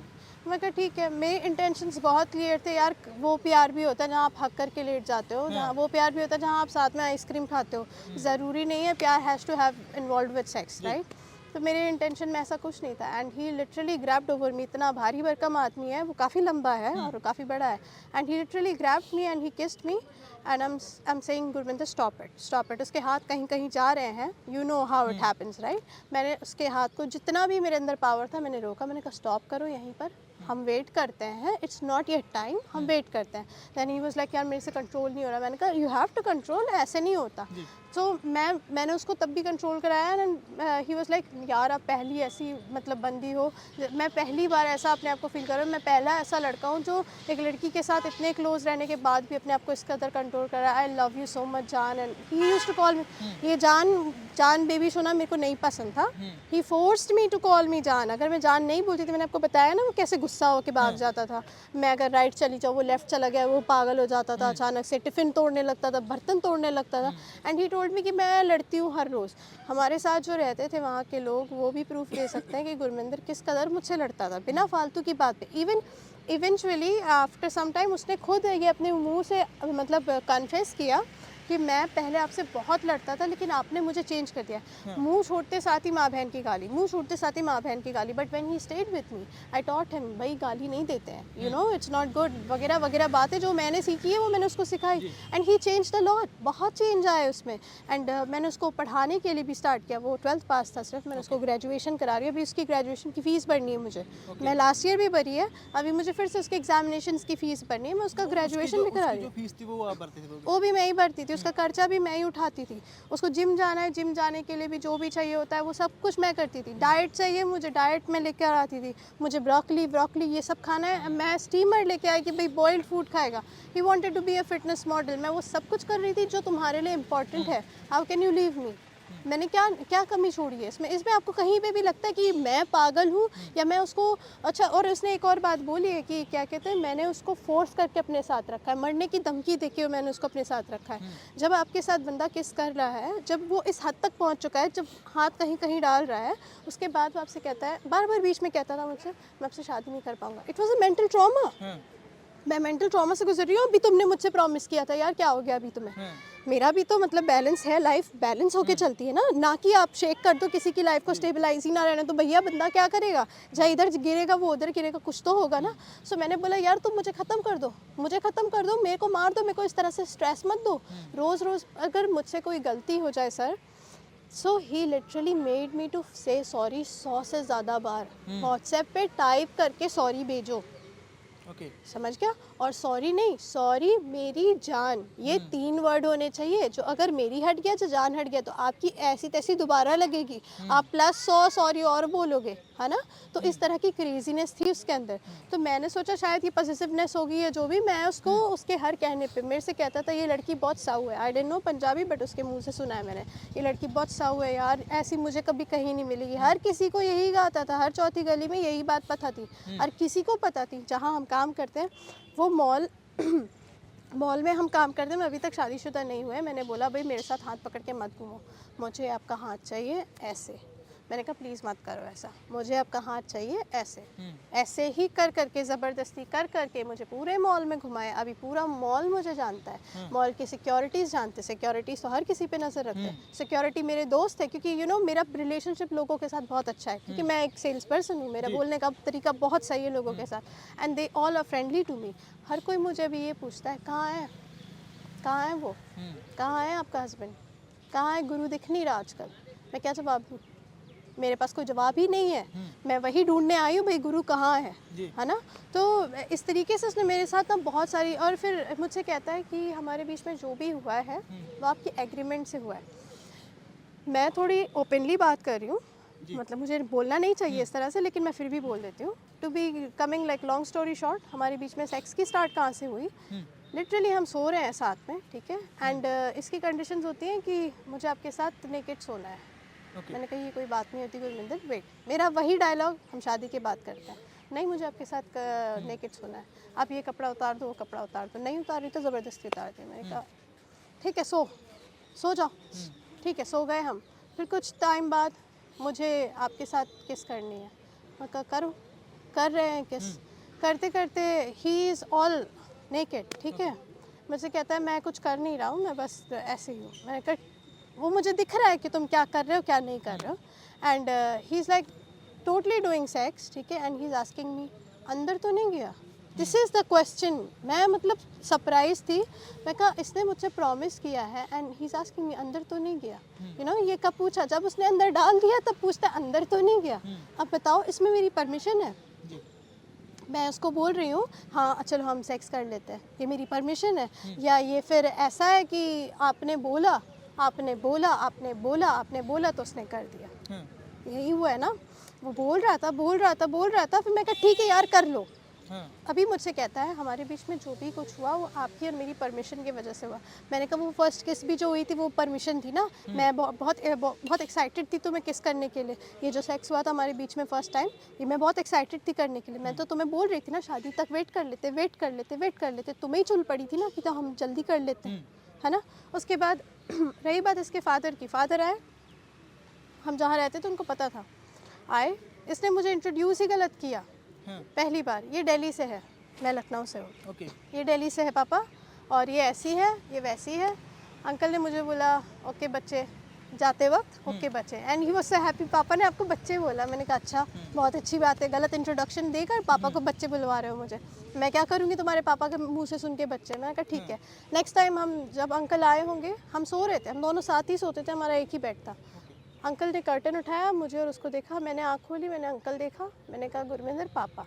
मैं कहा ठीक है। मेरे इंटेंशंस बहुत क्लियर थे यार। वो प्यार भी होता है जहाँ आप हक करके लेट जाते हो, जहाँ वो प्यार भी होता है जहाँ आप साथ में आइसक्रीम खाते हो। ज़रूरी नहीं है प्यार has to have involve with sex, right? तो मेरे इंटेंशन में ऐसा कुछ नहीं था and he literally grabbed over me. इतना भारी भरकम आदमी है, वो काफ़ी लंबा है और काफ़ी बड़ा है and he literally grabbed me and he kissed me and I am saying Gurvinder stop it. उसके हाथ कहीं कहीं जा रहे हैं, you know how it happens, right? मैंने उसके हाथ को जितना भी मेरे अंदर पावर था मैंने रोका। मैंने कहा स्टॉप करो यहीं पर, हम वेट करते हैं, इट्स नॉट येट टाइम, हम वेट करते हैं। दैन ही वाज लाइक यार मेरे से कंट्रोल नहीं हो रहा। मैंने कहा यू हैव टू कंट्रोल, ऐसे नहीं होता। तो मैंने उसको तब भी कंट्रोल कराया एंड ही वाज लाइक यार आप पहली ऐसी मतलब बंदी हो, मैं पहली बार ऐसा अपने आप को फील कर रहा हूँ। मैं पहला ऐसा लड़का हूँ जो एक लड़की के साथ इतने क्लोज रहने के बाद भी अपने आप को इस कदर कंट्रोल कर रहा है। I love you so much जान। And he used to call me ये जान बेबी सोना मेरे को नहीं पसंद था। He forced me to call me जान। अगर मैं जान नहीं बोलती थी, मैंने आपको बताया ना वो कैसे गुस्सा होकर भाग जाता था। मैं अगर राइट चली जाऊँ, वो लेफ्ट चला गया, वो पागल हो जाता था, अचानक से टिफ़िन तोड़ने लगता था, बर्तन तोड़ने लगता था। एंड ही टोल्ड मी कि मैं लड़ती हूँ हर रोज़। हमारे साथ जो रहते थे वहाँ के लोग वो भी प्रूफ दे सकते हैं कि गुरमिंदर किस कदर मुझसे लड़ता था बिना फालतू की बात पे। Even eventually after some time उसने खुद ये अपने मुंह से मतलब कन्फेस किया कि मैं पहले आपसे बहुत लड़ता था लेकिन आपने मुझे चेंज कर दिया। मुंह छोड़ते साथ ही माँ बहन की गाली, मुंह छोड़ते साथ ही माँ बहन की गाली। But when he stayed with me I taught him भाई गाली नहीं देते हैं, you know it's not good वगैरह वगैरह बातें जो मैंने सीखी है वो मैंने उसको सिखाई। And he change the lot, बहुत चेंज आया उसमें। एंड मैंने उसको पढ़ाने के लिए भी स्टार्ट किया। वो 12th पास था सिर्फ, मैंने उसको ग्रेजुएशन करा रही हूँ। अभी उसकी ग्रेजुएशन की फ़ीस भरनी है मुझे। मैं लास्ट ईयर भी भरी है, अभी मुझे फिर से उसके एग्जामिनेशन की फ़ीस भरनी है। मैं उसका ग्रेजुएशन भी करा रही हूँ। वो भी मैं ही भरती थी, उसका खर्चा भी मैं ही उठाती थी। उसको जिम जाना है, जिम जाने के लिए भी जो भी चाहिए होता है वो सब कुछ मैं करती थी। डाइट चाहिए मुझे, डाइट में लेकर आती थी। मुझे ब्रोकली ये सब खाना है, मैं स्टीमर लेके आई कि भाई बॉइल्ड फूड खाएगा। He wanted to be a fitness model. मैं वो सब कुछ कर रही थी जो तुम्हारे लिए इंपॉर्टेंट है। How can you leave me? मैंने क्या कमी छोड़ी है इसमें आपको कहीं पे भी लगता है कि मैं पागल हूँ या मैं उसको अच्छा। और उसने एक और बात बोली है कि क्या कहते हैं मैंने उसको फोर्स करके अपने साथ रखा है, मरने की धमकी देके हुए मैंने उसको अपने साथ रखा है। जब आपके साथ बंदा किस कर रहा है, जब वो इस हद तक पहुँच चुका है, जब हाथ कहीं कहीं डाल रहा है, उसके बाद वो आपसे कहता है, बार बार बीच में कहता था मुझसे मैं आपसे शादी नहीं कर पाऊँगा। It was a mental trauma. मैं मेंटल ट्रॉमा से गुजर रही हूँ। अभी तुमने मुझसे प्रॉमिस किया था यार, क्या हो गया अभी तुम्हें? मेरा भी तो मतलब बैलेंस है, लाइफ बैलेंस होके चलती है ना कि आप शेक कर दो किसी की लाइफ को, स्टेबलाइज ही ना रहने तो भैया बंदा क्या करेगा? जहाँ इधर गिरेगा वो उधर गिरेगा, कुछ तो होगा ना। सो मैंने बोला यार तुम मुझे ख़त्म कर दो, मेरे को मार दो, मेरे को इस तरह से स्ट्रेस मत दो रोज़ रोज़। अगर मुझसे कोई गलती हो जाए sir, so he literally made me to say sorry 100 से ज़्यादा बार। व्हाट्सएप पे टाइप करके सॉरी भेजो, समझ गया? और सॉरी नहीं, सॉरी मेरी जान, ये 3 वर्ड होने चाहिए। जो अगर मेरी हट गया, जो जान हट गया तो आपकी ऐसी तैसी दोबारा लगेगी, आप प्लस 100 सॉरी और बोलोगे, है ना? तो इस तरह की क्रेजीनेस थी उसके अंदर। तो मैंने सोचा शायद ये पॉजिटिवनेस होगी या जो भी। मैं उसको उसके हर कहने पे मेरे से कहता था ये लड़की बहुत साऊ है। I didn't know Punjabi but उसके मुंह से सुना है मैंने, ये लड़की बहुत साऊ है यार, ऐसी मुझे कभी कहीं नहीं मिलेगी। हर किसी को यही गाता था, हर चौथी गली में यही बात पता थी, हर किसी को पता थी। जहाँ हम काम करते हैं वो मॉल मॉल में हम काम करते हैं, मैं अभी तक शादीशुदा नहीं हुआ है। मैंने बोला भाई मेरे साथ हाथ पकड़ के मत घूमो, मुझे आपका हाथ चाहिए ऐसे। मैंने कहा प्लीज़ मत करो ऐसा, मुझे आपका हाथ चाहिए ऐसे। ऐसे ही कर करके ज़बरदस्ती कर करके मुझे पूरे मॉल में घुमाया। अभी पूरा मॉल मुझे जानता है, मॉल की सिक्योरिटीज़ जानते हैं। सिक्योरिटीज़ तो हर किसी पे नज़र रखते हैं। सिक्योरिटी मेरे दोस्त है, क्योंकि यू नो मेरा रिलेशनशिप लोगों के साथ बहुत अच्छा है, क्योंकि मैं एक सेल्स पर्सन हूँ। मेरा बोलने का तरीका बहुत सही है लोगों के साथ, and they all are friendly to me. हर कोई मुझे अभी ये पूछता है कहाँ है, कहाँ है वो, कहाँ है आपका हस्बैंड, कहाँ है, गुरु दिख नहीं रहा आजकल। मैं क्या जवाब दूँ? मेरे पास कोई जवाब ही नहीं है। मैं वही ढूंढने आई हूँ भाई गुरु कहाँ है ना। तो इस तरीके से उसने मेरे साथ ना बहुत सारी, और फिर मुझसे कहता है कि हमारे बीच में जो भी हुआ है वो आपकी एग्रीमेंट से हुआ है। मैं थोड़ी ओपनली बात कर रही हूँ, मतलब मुझे बोलना नहीं चाहिए इस तरह से, लेकिन मैं फिर भी बोल देती हूँ। To be coming like long story short, हमारे बीच में सेक्स की स्टार्ट कहाँ से हुई? लिटरली हम सो रहे हैं साथ में, ठीक है, एंड इसकी कंडीशंस होती हैं कि मुझे आपके साथ नेकेड सोना है। मैंने कहा ये कोई बात नहीं होती गुरमिंदर, वेट। मेरा वही डायलॉग हम शादी के बाद करते हैं, नहीं मुझे आपके साथ नेकेड सोना है, आप ये कपड़ा उतार दो, वो कपड़ा उतार दो। नहीं उतार रही तो ज़बरदस्ती उतार दी। मैंने कहा ठीक है, सो जाओ। ठीक है, सो गए हम। फिर कुछ टाइम बाद मुझे आपके साथ किस करनी है। मैं कहा करो, कर रहे हैं किस। करते करते ही इज़ ऑल नेकेड, ठीक है। मुझसे कहता है मैं कुछ कर नहीं रहा हूँ, मैं बस ऐसे ही हूँ। मैंने कहा वो मुझे दिख रहा है कि तुम क्या कर रहे हो क्या नहीं कर रहे हो। And he is like totally doing sex, ठीक है, एंड ही इज़ आस्किंग मी अंदर तो नहीं गया। This is the question. मैं मतलब सरप्राइज थी। मैं कहा इसने मुझसे प्रॉमिस किया है एंड ही इज़ आस्किंग मी अंदर तो नहीं गया। यू नो ये कब पूछा? जब उसने अंदर डाल दिया तब पूछता है अंदर तो नहीं गया। अब बताओ इसमें मेरी परमिशन है? मैं उसको बोल रही हूँ हाँ चलो हम सेक्स कर लेते हैं, ये मेरी परमिशन है? या ये फिर ऐसा है कि आपने बोला आपने बोला आपने बोला आपने बोला तो उसने कर दिया? यही हुआ है ना। वो बोल रहा था, फिर मैं कहा ठीक है यार कर लो। अभी मुझसे कहता है हमारे बीच में जो भी कुछ हुआ वो आपकी और मेरी परमिशन की वजह से हुआ। मैंने कहा वो फर्स्ट किस भी जो हुई थी वो परमिशन थी ना। मैं बहुत एक्साइटेड थी तुम्हें किस करने के लिए। ये जो सेक्स हुआ था हमारे बीच में फर्स्ट टाइम, ये मैं बहुत एक्साइटेड थी करने के लिए। मैं तो तुम्हें बोल रही थी ना शादी तक वेट कर लेते, तुम्हें ही चुल पड़ी थी ना कि तो हम जल्दी कर लेते हैं, है ना। उसके बाद रही बात इसके फादर की। फादर आए, हम जहाँ रहते थे उनको पता था, आए, इसने मुझे इंट्रोड्यूस ही गलत किया पहली बार। ये दिल्ली से है, मैं लखनऊ से हूँ। ये दिल्ली से है पापा, और ये ऐसी है ये वैसी है। अंकल ने मुझे बोला ओके बच्चे, जाते वक्त ओके बच्चे, and he was so happy. पापा ने आपको बच्चे बोला। मैंने कहा अच्छा बहुत अच्छी बात है, गलत इंट्रोडक्शन देकर पापा को बच्चे बुलवा रहे हो मुझे। मैं क्या करूँगी तुम्हारे पापा के मुंह से सुन के बच्चे। मैंने कहा ठीक है, नेक्स्ट टाइम हम जब अंकल आए होंगे, हम सो रहे थे, हम दोनों साथ ही सोते थे, हमारा एक ही बेड था। अंकल ने कर्टन उठाया, मुझे और उसको देखा, मैंने आँख खोली, मैंने अंकल देखा, मैंने कहा गुरमिंदर पापा।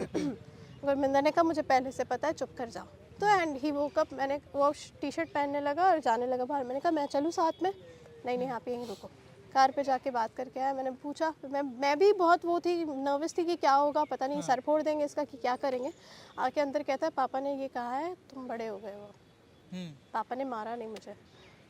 गुरमिंदर ने कहा मुझे पहले से पता है, चुप कर जाओ। तो एंड ही वो कब मैंने वो टी शर्ट पहनने लगा और जाने लगा बाहर। मैंने कहा मैं चलूँ साथ में? नहीं आप यहीं रुको। कार पे जाके बात करके आया। मैंने पूछा, मैं भी बहुत वो थी, नर्वस थी कि क्या होगा, पता नहीं सर फोड़ देंगे इसका कि क्या करेंगे। आके अंदर कहता है पापा ने ये कहा है तुम बड़े हो गए हो। पापा ने मारा नहीं मुझे।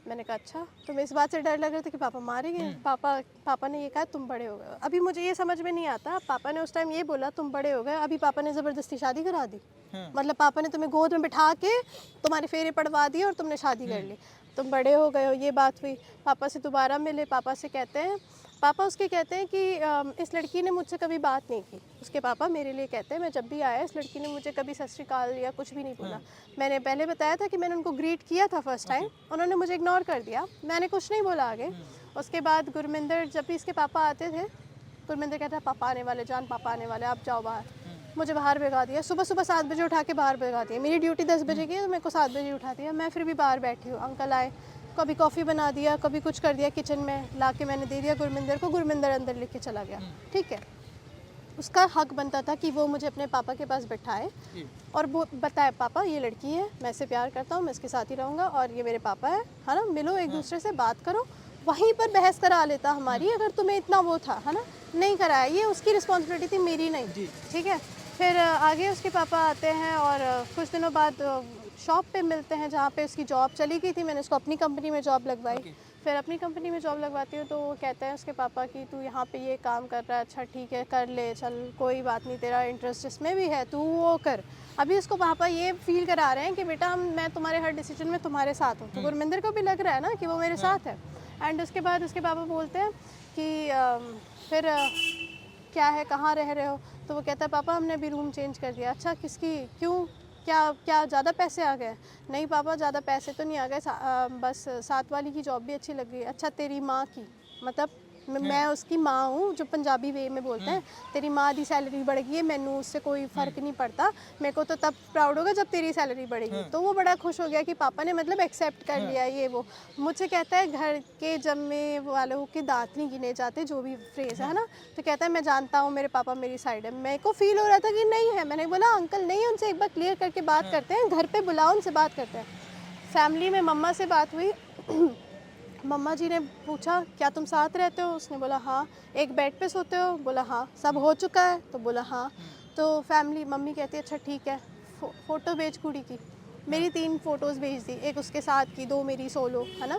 मैंने कहा अच्छा, तुम्हें इस बात से डर लग रहा था कि पापा मारेंगे? पापा ने ये कहा तुम बड़े हो गए। अभी मुझे ये समझ में नहीं आता, पापा ने उस टाइम ये बोला तुम बड़े हो गए, अभी पापा ने ज़बरदस्ती शादी करा दी। मतलब पापा ने तुम्हें गोद में बिठा के तुम्हारे फेरे पड़वा दिए और तुमने शादी कर ली, तुम बड़े हो गए हो, ये बात हुई। पापा से दोबारा मिले, पापा से कहते हैं, पापा उसके कहते हैं कि इस लड़की ने मुझसे कभी बात नहीं की। उसके पापा मेरे लिए कहते हैं मैं जब भी आया इस लड़की ने मुझे कभी सत श्री अकाल या कुछ भी नहीं बोला। मैंने पहले बताया था कि मैंने उनको ग्रीट किया था फर्स्ट टाइम, उन्होंने मुझे इग्नोर कर दिया, मैंने कुछ नहीं बोला आगे। उसके बाद गुरमिंदर, जब भी इसके पापा आते थे, गुरमिंदर कहता पापा आने वाले, जान पापा आने वाले, आप जाओ बाहर। मुझे बाहर भगा दिया, सुबह 7 बजे उठा के बाहर भगा दिया। मेरी ड्यूटी 10 बजे की है तो मेरे को 7 बजे उठा दिया। मैं फिर भी बाहर बैठी हूँ। अंकल आए, कभी कॉफ़ी बना दिया, कभी कुछ कर दिया किचन में, ला के मैंने दे दिया गुरमिंदर को। गुरमिंदर अंदर लेके चला गया, ठीक है। उसका हक बनता था कि वो मुझे अपने पापा के पास बैठाए और वो बताए पापा ये लड़की है, मैं इससे प्यार करता हूँ, मैं इसके साथ ही रहूँगा, और ये मेरे पापा है ना, मिलो एक दूसरे से बात करो। वहीं पर बहस करा लेता हमारी, अगर तुम्हें इतना वो था, है ना। नहीं कराया, ये उसकी रिस्पॉन्सिबिलिटी थी, मेरी नहीं, ठीक है। फिर आगे उसके पापा आते हैं और कुछ दिनों बाद शॉप पे मिलते हैं जहाँ पे उसकी जॉब चली गई थी, मैंने उसको अपनी कंपनी में जॉब लगवाई। फिर अपनी कंपनी में जॉब लगवाती हूँ तो वो कहते हैं उसके पापा कि तू यहाँ पे ये काम कर रहा है, अच्छा ठीक है कर ले, चल कोई बात नहीं, तेरा इंटरेस्ट जिसमें भी है तू वो कर। अभी उसको पापा ये फील करा रहे हैं कि बेटा मैं तुम्हारे हर डिसीजन में तुम्हारे साथ हूँ, तो गुरमिंदर को भी लग रहा है ना कि वो मेरे साथ है। एंड उसके बाद उसके पापा बोलते हैं कि फिर क्या है, कहाँ रह रहे हो? तो वो कहता है पापा हमने अभी रूम चेंज कर दिया। अच्छा किसकी, क्यों, क्या क्या ज़्यादा पैसे आ गए? नहीं पापा ज़्यादा पैसे तो नहीं आ गए, बस साथ वाली की जॉब भी अच्छी लग गई। अच्छा तेरी माँ की, मतलब मैं उसकी माँ हूँ, जो पंजाबी वे में बोलते हैं, तेरी माँ की सैलरी बढ़ गई है, मैनू उससे कोई फ़र्क नहीं पड़ता, मेरे को तो तब प्राउड होगा जब तेरी सैलरी बढ़ेगी। तो वो बड़ा खुश हो गया कि पापा ने मतलब एक्सेप्ट कर लिया ये वो। मुझसे कहता है घर के जम्मे वालों के दांत नहीं गिने जाते, जो भी फ्रेज़ है ना, तो कहता है मैं जानता हूँ मेरे पापा मेरी साइड है। मेरे को फील हो रहा था कि नहीं है। मैंने बोला अंकल नहीं, उनसे एक बार क्लियर करके बात करते हैं, घर पे बुलाओ, उनसे बात करते हैं। फैमिली में मम्मा से बात हुई, मम्मा जी ने पूछा क्या तुम साथ रहते हो? उसने बोला हाँ। एक बेड पे सोते हो? बोला हाँ। सब हो चुका है? तो बोला हाँ। तो फैमिली, मम्मी कहती है अच्छा ठीक है, फ़ोटो भेज कुड़ी की। मेरी 3 फ़ोटोज़ भेज दी, एक उसके साथ की, 2 मेरी सोलो, है ना।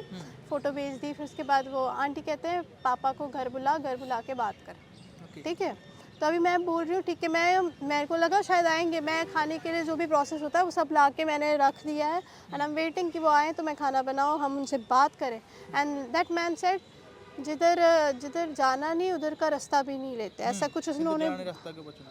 फ़ोटो भेज दी। फिर उसके बाद वो आंटी कहते हैं पापा को घर बुला के बात कर, ठीक है। तो अभी मैं बोल रही हूँ ठीक है, मेरे को लगा शायद आएंगे, मैं खाने के लिए जो भी प्रोसेस होता है वो सब ला के मैंने रख दिया है, एंड आई एम वेटिंग कि वो आए तो मैं खाना बनाऊँ, हम उनसे बात करें। एंड दैट मैन सेड जिधर जिधर जाना नहीं उधर का रास्ता भी नहीं लेते, ऐसा कुछ उन्होंने,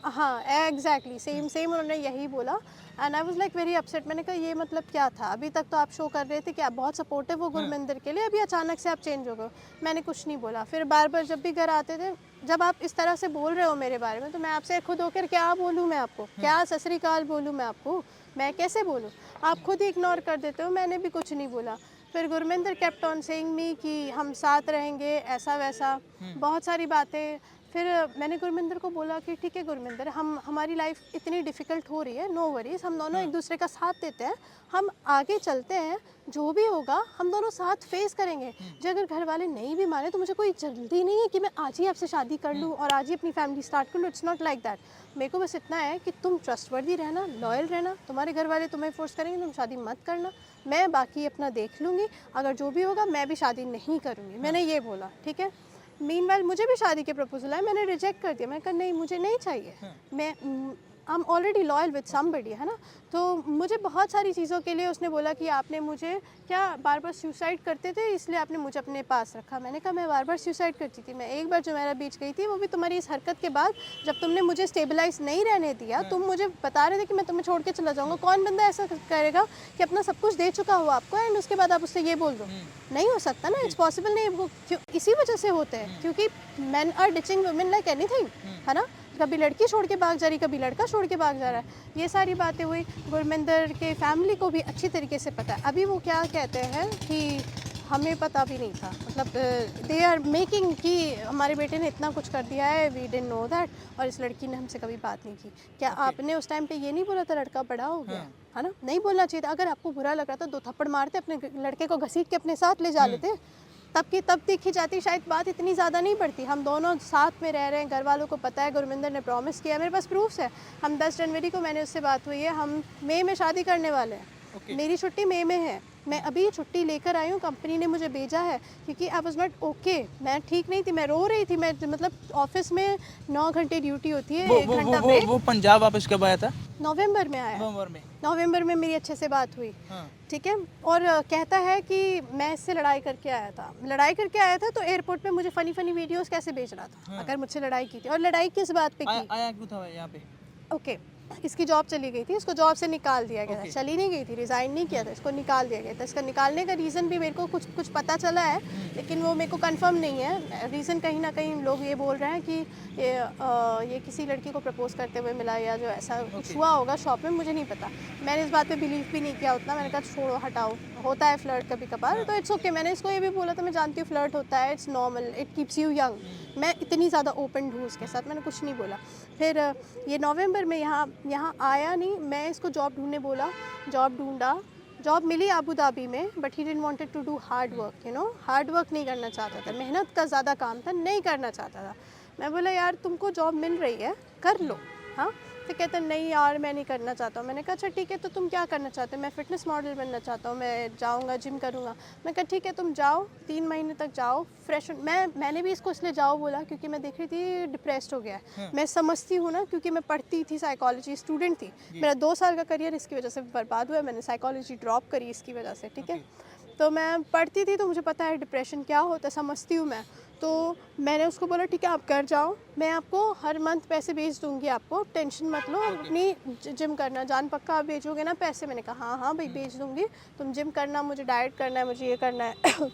हाँ एग्जैक्टली सेम उन्होंने यही बोला। And I was like very upset. मैंने कहा ये मतलब क्या था? अभी तक तो आप शो कर रहे थे कि आप बहुत सपोर्टिव हो गुरमिंदर के लिए, अभी अचानक से आप चेंज हो गए। मैंने कुछ नहीं बोला। फिर बार बार जब भी घर आते थे, जब आप इस तरह से बोल रहे हो मेरे बारे में, तो मैं आपसे खुद होकर क्या बोलूँ मैं आपको, क्या सत श्री अकाल बोलूँ मैं आपको, मैं कैसे बोलूँ? आप खुद ही इग्नोर कर देते हो। मैंने भी कुछ नहीं बोला। फिर Gurminder kept on saying me कि हम साथ रहेंगे, ऐसा वैसा बहुत सारी बातें। फिर मैंने गुरमिंदर को बोला कि ठीक है गुरमिंदर, हमारी लाइफ इतनी डिफ़िकल्ट हो रही है, नो वरीज, हम दोनों एक दूसरे का साथ देते हैं, हम आगे चलते हैं, जो भी होगा हम दोनों साथ फेस करेंगे। जो अगर घर वाले नहीं भी माने तो मुझे कोई जल्दी नहीं है कि मैं आज ही आपसे शादी कर लूँ और आज ही अपनी फैमिली स्टार्ट कर लूँ। It's not like that. मेरे को बस इतना है कि तुम ट्रस्टवर्दी रहना, लॉयल रहना। तुम्हारे घर वाले तुम्हें फोर्स करेंगे तुम शादी मत करना, मैं बाकी अपना देख लूँगी, अगर जो भी होगा मैं भी शादी नहीं करूँगी। मैंने ये बोला, ठीक है। मीनवाइल मुझे भी शादी के प्रपोजल आए, मैंने रिजेक्ट कर दिया। मैं कहा नहीं मुझे नहीं चाहिए, मैं I am already loyal with somebody, है ना। तो मुझे बहुत सारी चीज़ों के लिए उसने बोला कि आपने मुझे क्या बार बार सुसाइड करते थे इसलिए आपने मुझे अपने पास रखा। मैंने कहा मैं बार बार सुसाइड करती थी, मैं एक बार जो मेरा बीच गई थी वो भी तुम्हारी इस हरकत के बाद, जब तुमने मुझे स्टेबलाइज नहीं रहने दिया, तुम मुझे बता रहे थे कि मैं तुम्हें छोड़ के चला जाऊँगा। कौन बंदा ऐसा करेगा कि अपना सब कुछ दे चुका हो आपको एंड उसके बाद आप उससे ये बोल दो? नहीं हो सकता ना, इट्स पॉसिबल नहीं। वो इसी वजह से होते हैं क्योंकि man are ditching women like anything, है ना। कभी लड़की छोड़ के भाग जा रही, कभी लड़का छोड़ के भाग जा रहा है। ये सारी बातें हुई। गुरमिंदर के फैमिली को भी अच्छी तरीके से पता है। अभी वो क्या कहते हैं कि हमें पता भी नहीं था, मतलब दे आर मेकिंग कि हमारे बेटे ने इतना कुछ कर दिया है, वी डिडंट नो दैट, और इस लड़की ने हमसे कभी बात नहीं की। क्या आपने उस टाइम पे ये नहीं बोला था लड़का बड़ा हो गया, है ना? नहीं बोलना चाहिए था। अगर आपको बुरा लग रहा था 2 थप्पड़ मारते, अपने लड़के को घसीट के अपने साथ ले जा लेते, तब देखी जाती, शायद बात इतनी ज़्यादा नहीं बढ़ती। हम दोनों साथ में रह रहे हैं, घर वालों को पता है, गुरमिंदर ने प्रॉमिस किया, मेरे पास प्रूफ्स है। हम 10 जनवरी को मैंने उससे बात हुई है, हम मई में शादी करने वाले हैं। मेरी छुट्टी मई में है, मैं अभी छुट्टी लेकर आई हूँ, कंपनी ने मुझे भेजा है क्योंकि आई वाज नॉट ओके, मैं ठीक नहीं थी, मैं रो रही थी। मैं मतलब ऑफिस में 9 घंटे ड्यूटी होती है, 1 घंटा ब्रेक। वो पंजाब वापस कब आया था? नवंबर में आया। नवंबर में मेरी अच्छे से बात हुई, ठीक है। और कहता है कि मैं इससे लड़ाई करके आया था, तो एयरपोर्ट पे मुझे फनी वीडियोस कैसे भेज रहा था अगर मुझसे लड़ाई की थी। और लड़ाई किस बात पे की? आया क्यों था यहाँ पे? ओके, इसकी जॉब चली गई थी, इसको जॉब से निकाल दिया गया था। चली नहीं गई थी, रिज़ाइन नहीं किया था, इसको निकाल दिया गया था। इसका निकालने का रीज़न भी मेरे को कुछ पता चला है, लेकिन वो मेरे को कंफर्म नहीं है। रीज़न कहीं ना कहीं लोग ये बोल रहे हैं कि ये किसी लड़की को प्रपोज करते हुए मिला या जो ऐसा कुछ हुआ होगा शॉप में, मुझे नहीं पता। मैंने इस बात पे बिलीव भी नहीं किया उतना। मैंने कहा छोड़ो, हटाओ, होता है फ्लर्ट कभी कभार, तो इट्स ओके। मैंने इसको ये भी बोला था, मैं जानती हूँ फ्लर्ट होता है, it's normal, it keeps you young. मैं इतनी ज़्यादा ओपन हूँ उसके साथ, मैंने कुछ नहीं बोला। फिर ये नवंबर में यहाँ आया नहीं, मैं इसको जॉब ढूंढने बोला, जॉब ढूंढा, जॉब मिली अबू धाबी में, but he didn't wanted to do hard work, you know. Hard work नहीं करना चाहता था, मेहनत का ज़्यादा काम था, नहीं करना चाहता था। मैं बोला यार तुमको जॉब मिल रही है, कर लो, हाँ, तो कहते हैं नहीं यार मैं नहीं करना चाहता हूँ। मैंने कहा अच्छा ठीक है, तो तुम क्या करना चाहते हो? मैं फ़िटनेस मॉडल बनना चाहता हूँ, मैं जाऊँगा जिम करूँगा। मैं कहा ठीक है तुम जाओ, 3 महीने तक जाओ फ्रेश। मैंने भी इसको इसलिए जाओ बोला क्योंकि मैं देख रही थी डिप्रेस्ड हो गया है। मैं समझती हूँ ना, क्योंकि मैं पढ़ती थी, साइकोलॉजी स्टूडेंट थी। मेरा 2 साल का करियर इसकी वजह से बर्बाद हुआ है। मैंने साइकोलॉजी ड्रॉप करी इसकी वजह से, ठीक है। तो मैं पढ़ती थी तो मुझे पता है डिप्रेशन क्या होता है, समझती हूँ मैं। तो मैंने उसको बोला ठीक है आप घर जाओ, मैं आपको हर मंथ पैसे भेज दूँगी, आपको टेंशन मत लो, अपनी जिम करना। जान पक्का आप भेजोगे ना पैसे? मैंने कहा हाँ हाँ भाई भेज दूँगी, तुम जिम करना, मुझे डाइट करना है, मुझे ये करना है।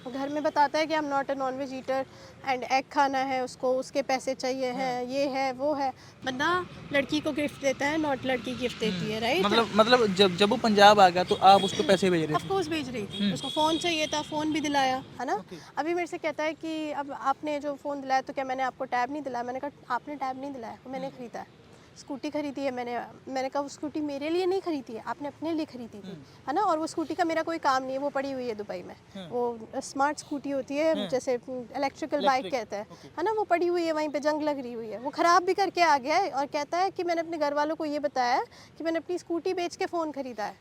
घर में बताता है कि I am not a non veg eater and egg खाना है उसको, उसके पैसे चाहिए हैं, ये है वो है। बंदा लड़की को गिफ्ट देता है, नॉट लड़की गिफ्ट देती है, राइट। मतलब जब वो पंजाब आ गया तो आप उसको पैसे भेज रहे ऑफ कोर्स भेज रही थी। उसको फ़ोन चाहिए था, फ़ोन भी दिलाया, है ना। अभी मेरे से कहता है कि अब आपने जो फ़ोन दिलाया तो क्या मैंने आपको टैब नहीं दिलाया? मैंने कहा आपने टैब नहीं दिलाया, वो मैंने ख़रीदा है। स्कूटी खरीदी है मैंने कहा वो स्कूटी मेरे लिए नहीं खरीदी है, आपने अपने लिए खरीदी थी, है ना। और वो स्कूटी का मेरा कोई काम नहीं है, वो पड़ी हुई है दुबई में। वो स्मार्ट स्कूटी होती है, जैसे इलेक्ट्रिकल बाइक कहते हैं, है ना। वो पड़ी हुई है वहीं पे, जंग लग रही हुई है। वो ख़राब भी करके आ गया है और कहता है कि मैंने अपने घर वालों को ये बताया है कि मैंने अपनी स्कूटी बेच के फ़ोन खरीदा है।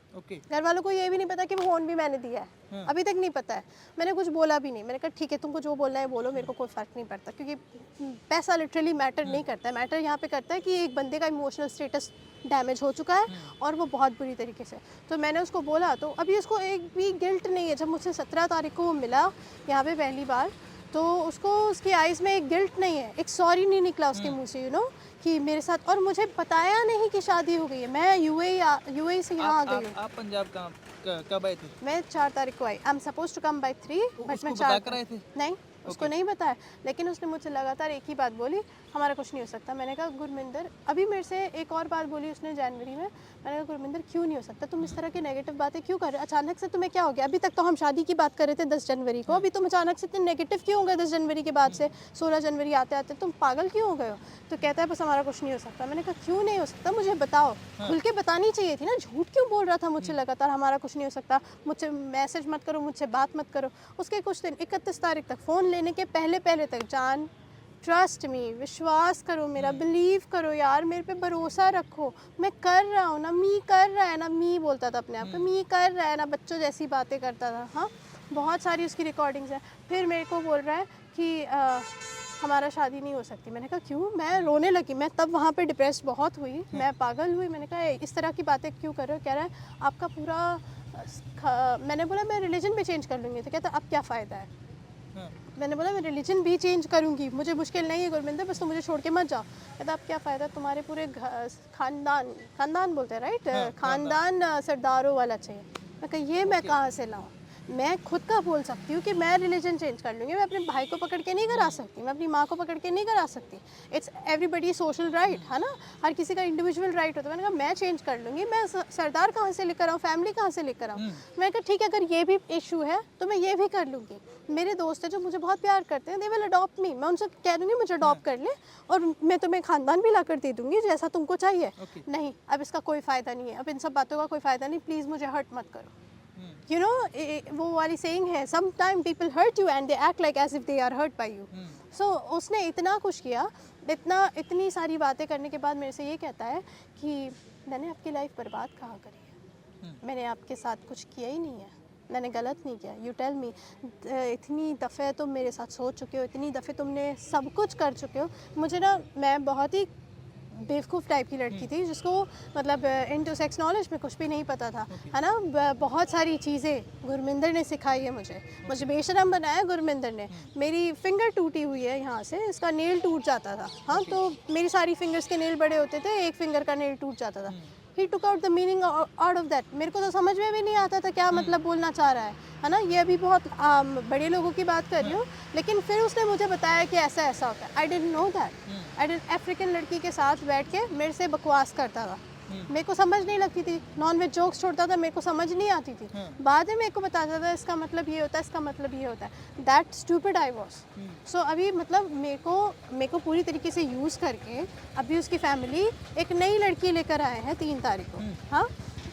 घर वालों को ये भी नहीं पता कि वो फ़ोन भी मैंने दिया है, अभी तक नहीं पता है। मैंने कुछ बोला भी नहीं। मैंने कहा ठीक है तुमको जो बोलना है बोलो, मेरे को कोई फ़र्क नहीं पड़ता, क्योंकि पैसा लिटरली मैटर नहीं करता है। मैटर यहाँ पे करता है कि एक बंदे का इमोशनल स्टेटस डैमेज हो चुका है और वो बहुत बुरी तरीके से। तो मैंने उसको बोला, तो अभी उसको एक भी गिल्ट नहीं है। जब मुझसे 17 तारीख को वो मिला यहाँ पे पहली बार, तो उसको उसकी आइज़ में एक गिल्ट नहीं है, एक सॉरी नहीं निकला उसके मुंह से, यू नो, कि मेरे साथ। और मुझे बताया नहीं कि शादी हो गई है। मैं यूएई से यहाँ आ गई हूँ। आप पंजाब कब आए थे? मैं 4 तारीख को आई। I am suppose to come by 3, but मैं 4 कर आए थे? नहीं, उसको नहीं बताया। लेकिन उसने मुझसे लगातार एक ही बात बोली, हमारा कुछ नहीं हो सकता। मैंने कहा गुरमिंदर, अभी मेरे से एक और बात बोली उसने जनवरी में। मैंने कहा गुरमिंदर क्यों नहीं हो सकता? तुम इस तरह की नेगेटिव बातें क्यों कर रहे हो? अचानक से तुम्हें क्या हो गया? अभी तक तो हम शादी की बात कर रहे थे 10 जनवरी को, अभी तुम अचानक से इतने नेगेटिव क्यों हो गए 10 जनवरी के बाद से? 16 जनवरी आते आते तुम पागल क्यों हो गए हो? तो कहता है बस हमारा कुछ नहीं हो सकता। मैंने कहा क्यों नहीं हो सकता, मुझे बताओ। खुल के बतानी चाहिए थी ना, झूठ क्यों बोल रहा था मुझसे लगातार, हमारा कुछ नहीं हो सकता, मुझसे मैसेज मत करो, मुझसे बात मत करो। उसके कुछ दिन 31 तारीख तक, फ़ोन लेने के पहले तक, जान ट्रस्ट मी, विश्वास करो मेरा, बिलीव करो यार, मेरे पे भरोसा रखो, मैं कर रहा हूँ ना, मी कर रहा है ना, मी बोलता था अपने आप को, मी कर रहा है ना, बच्चों जैसी बातें करता था। हाँ, बहुत सारी उसकी रिकॉर्डिंग्स हैं। फिर मेरे को बोल रहा है कि हमारा शादी नहीं हो सकती। मैंने कहा क्यों? मैं रोने लगी। मैं तब वहाँ पे डिप्रेस बहुत हुई, मैं पागल हुई। मैंने कहा इस तरह की बातें क्यों कर रहे हो? कह रहा है आपका पूरा मैंने बोला मैं रिलीजन भी चेंज कर लूँगी। तो कहता अब क्या फ़ायदा है? मैंने बोला मैं रिलीजन भी चेंज करूँगी, मुझे मुश्किल नहीं है गुरमिंदर, बस तुम मुझे छोड़ के मत जाओ। कहता अब क्या फ़ायदा, तुम्हारे पूरे खानदान बोलते हैं राइट, खानदान सरदारों वाला चाहिए। मैं कहा ये मैं कहाँ से लाऊँ? मैं खुद का बोल सकती हूँ कि मैं रिलीजन चेंज कर लूँगी, मैं अपने भाई को पकड़ के नहीं करा सकती, मैं अपनी माँ को पकड़ के नहीं करा सकती। इट्स एवरीबडी सोशल राइट, है ना, हर किसी का इंडिविजुअल राइट होता है। मैंने कहा मैं चेंज कर लूँगी, मैं सरदार कहाँ से लेकर आऊँ, फैमिली कहाँ से लेकर आऊँ? मैंने कहा ठीक है अगर ये भी इशू है तो मैं ये भी कर लूँगी। मेरे दोस्त हैं जो मुझे बहुत प्यार करते हैं, दे विल अडॉप्ट मी, मैं उनसे कह दूँगी मुझे अडॉप्ट कर ले और मैं तुम्हें खानदान भी ला कर दे दूँगी जैसा तुमको चाहिए। नहीं, अब इसका कोई फ़ायदा नहीं है, अब इन सब बातों का कोई फ़ायदा नहीं, प्लीज़ मुझे हर्ट मत करो। You know, वो वाली सेइंग है, sometimes people hurt you and they act like as if they are hurt by you. So उसने इतना कुछ किया, इतनी सारी बातें करने के बाद मेरे से ये कहता है कि मैंने आपकी लाइफ बर्बाद कहाँ करी है, मैंने आपके साथ कुछ किया ही नहीं है, मैंने गलत नहीं किया। यू टेल मी, इतनी दफ़े तुम मेरे साथ सो चुके हो, इतनी दफ़े तुमने सब कुछ कर चुके हो। मुझे ना, मैं बहुत ही बेवकूफ़ टाइप की लड़की थी जिसको मतलब इनटू सेक्स नॉलेज में कुछ भी नहीं पता था, है ना। बहुत सारी चीज़ें गुरमिंदर ने सिखाई है मुझे बेशरम बनाया गुरमिंदर ने। मेरी फिंगर टूटी हुई है यहाँ से, इसका नेल टूट जाता था। हाँ, तो मेरी सारी फिंगर्स के नेल बड़े होते थे, एक फिंगर का नेल टूट जाता था। He took out the meaning out of that. मेरे को तो समझ में भी नहीं आता था क्या मतलब बोलना चाह रहा है ना। ये अभी बहुत बड़े लोगों की बात कर रही हूँ, लेकिन फिर उसने मुझे बताया कि ऐसा ऐसा होता है। I didn't know that. I didn't. African लड़की के साथ बैठ के मेरे से बकवास करता था, मेरे को समझ नहीं लगती थी, नॉन वेज जोक्स छोड़ता था, मेरे को समझ नहीं आती थी। बाद में मेरे को बताता था इसका मतलब ये होता है, इसका मतलब ये होता है। That stupid I was. So अभी मतलब मेरे को पूरी तरीके से यूज़ करके अभी उसकी फैमिली एक नई लड़की लेकर आए हैं 3 तारीख को। हाँ,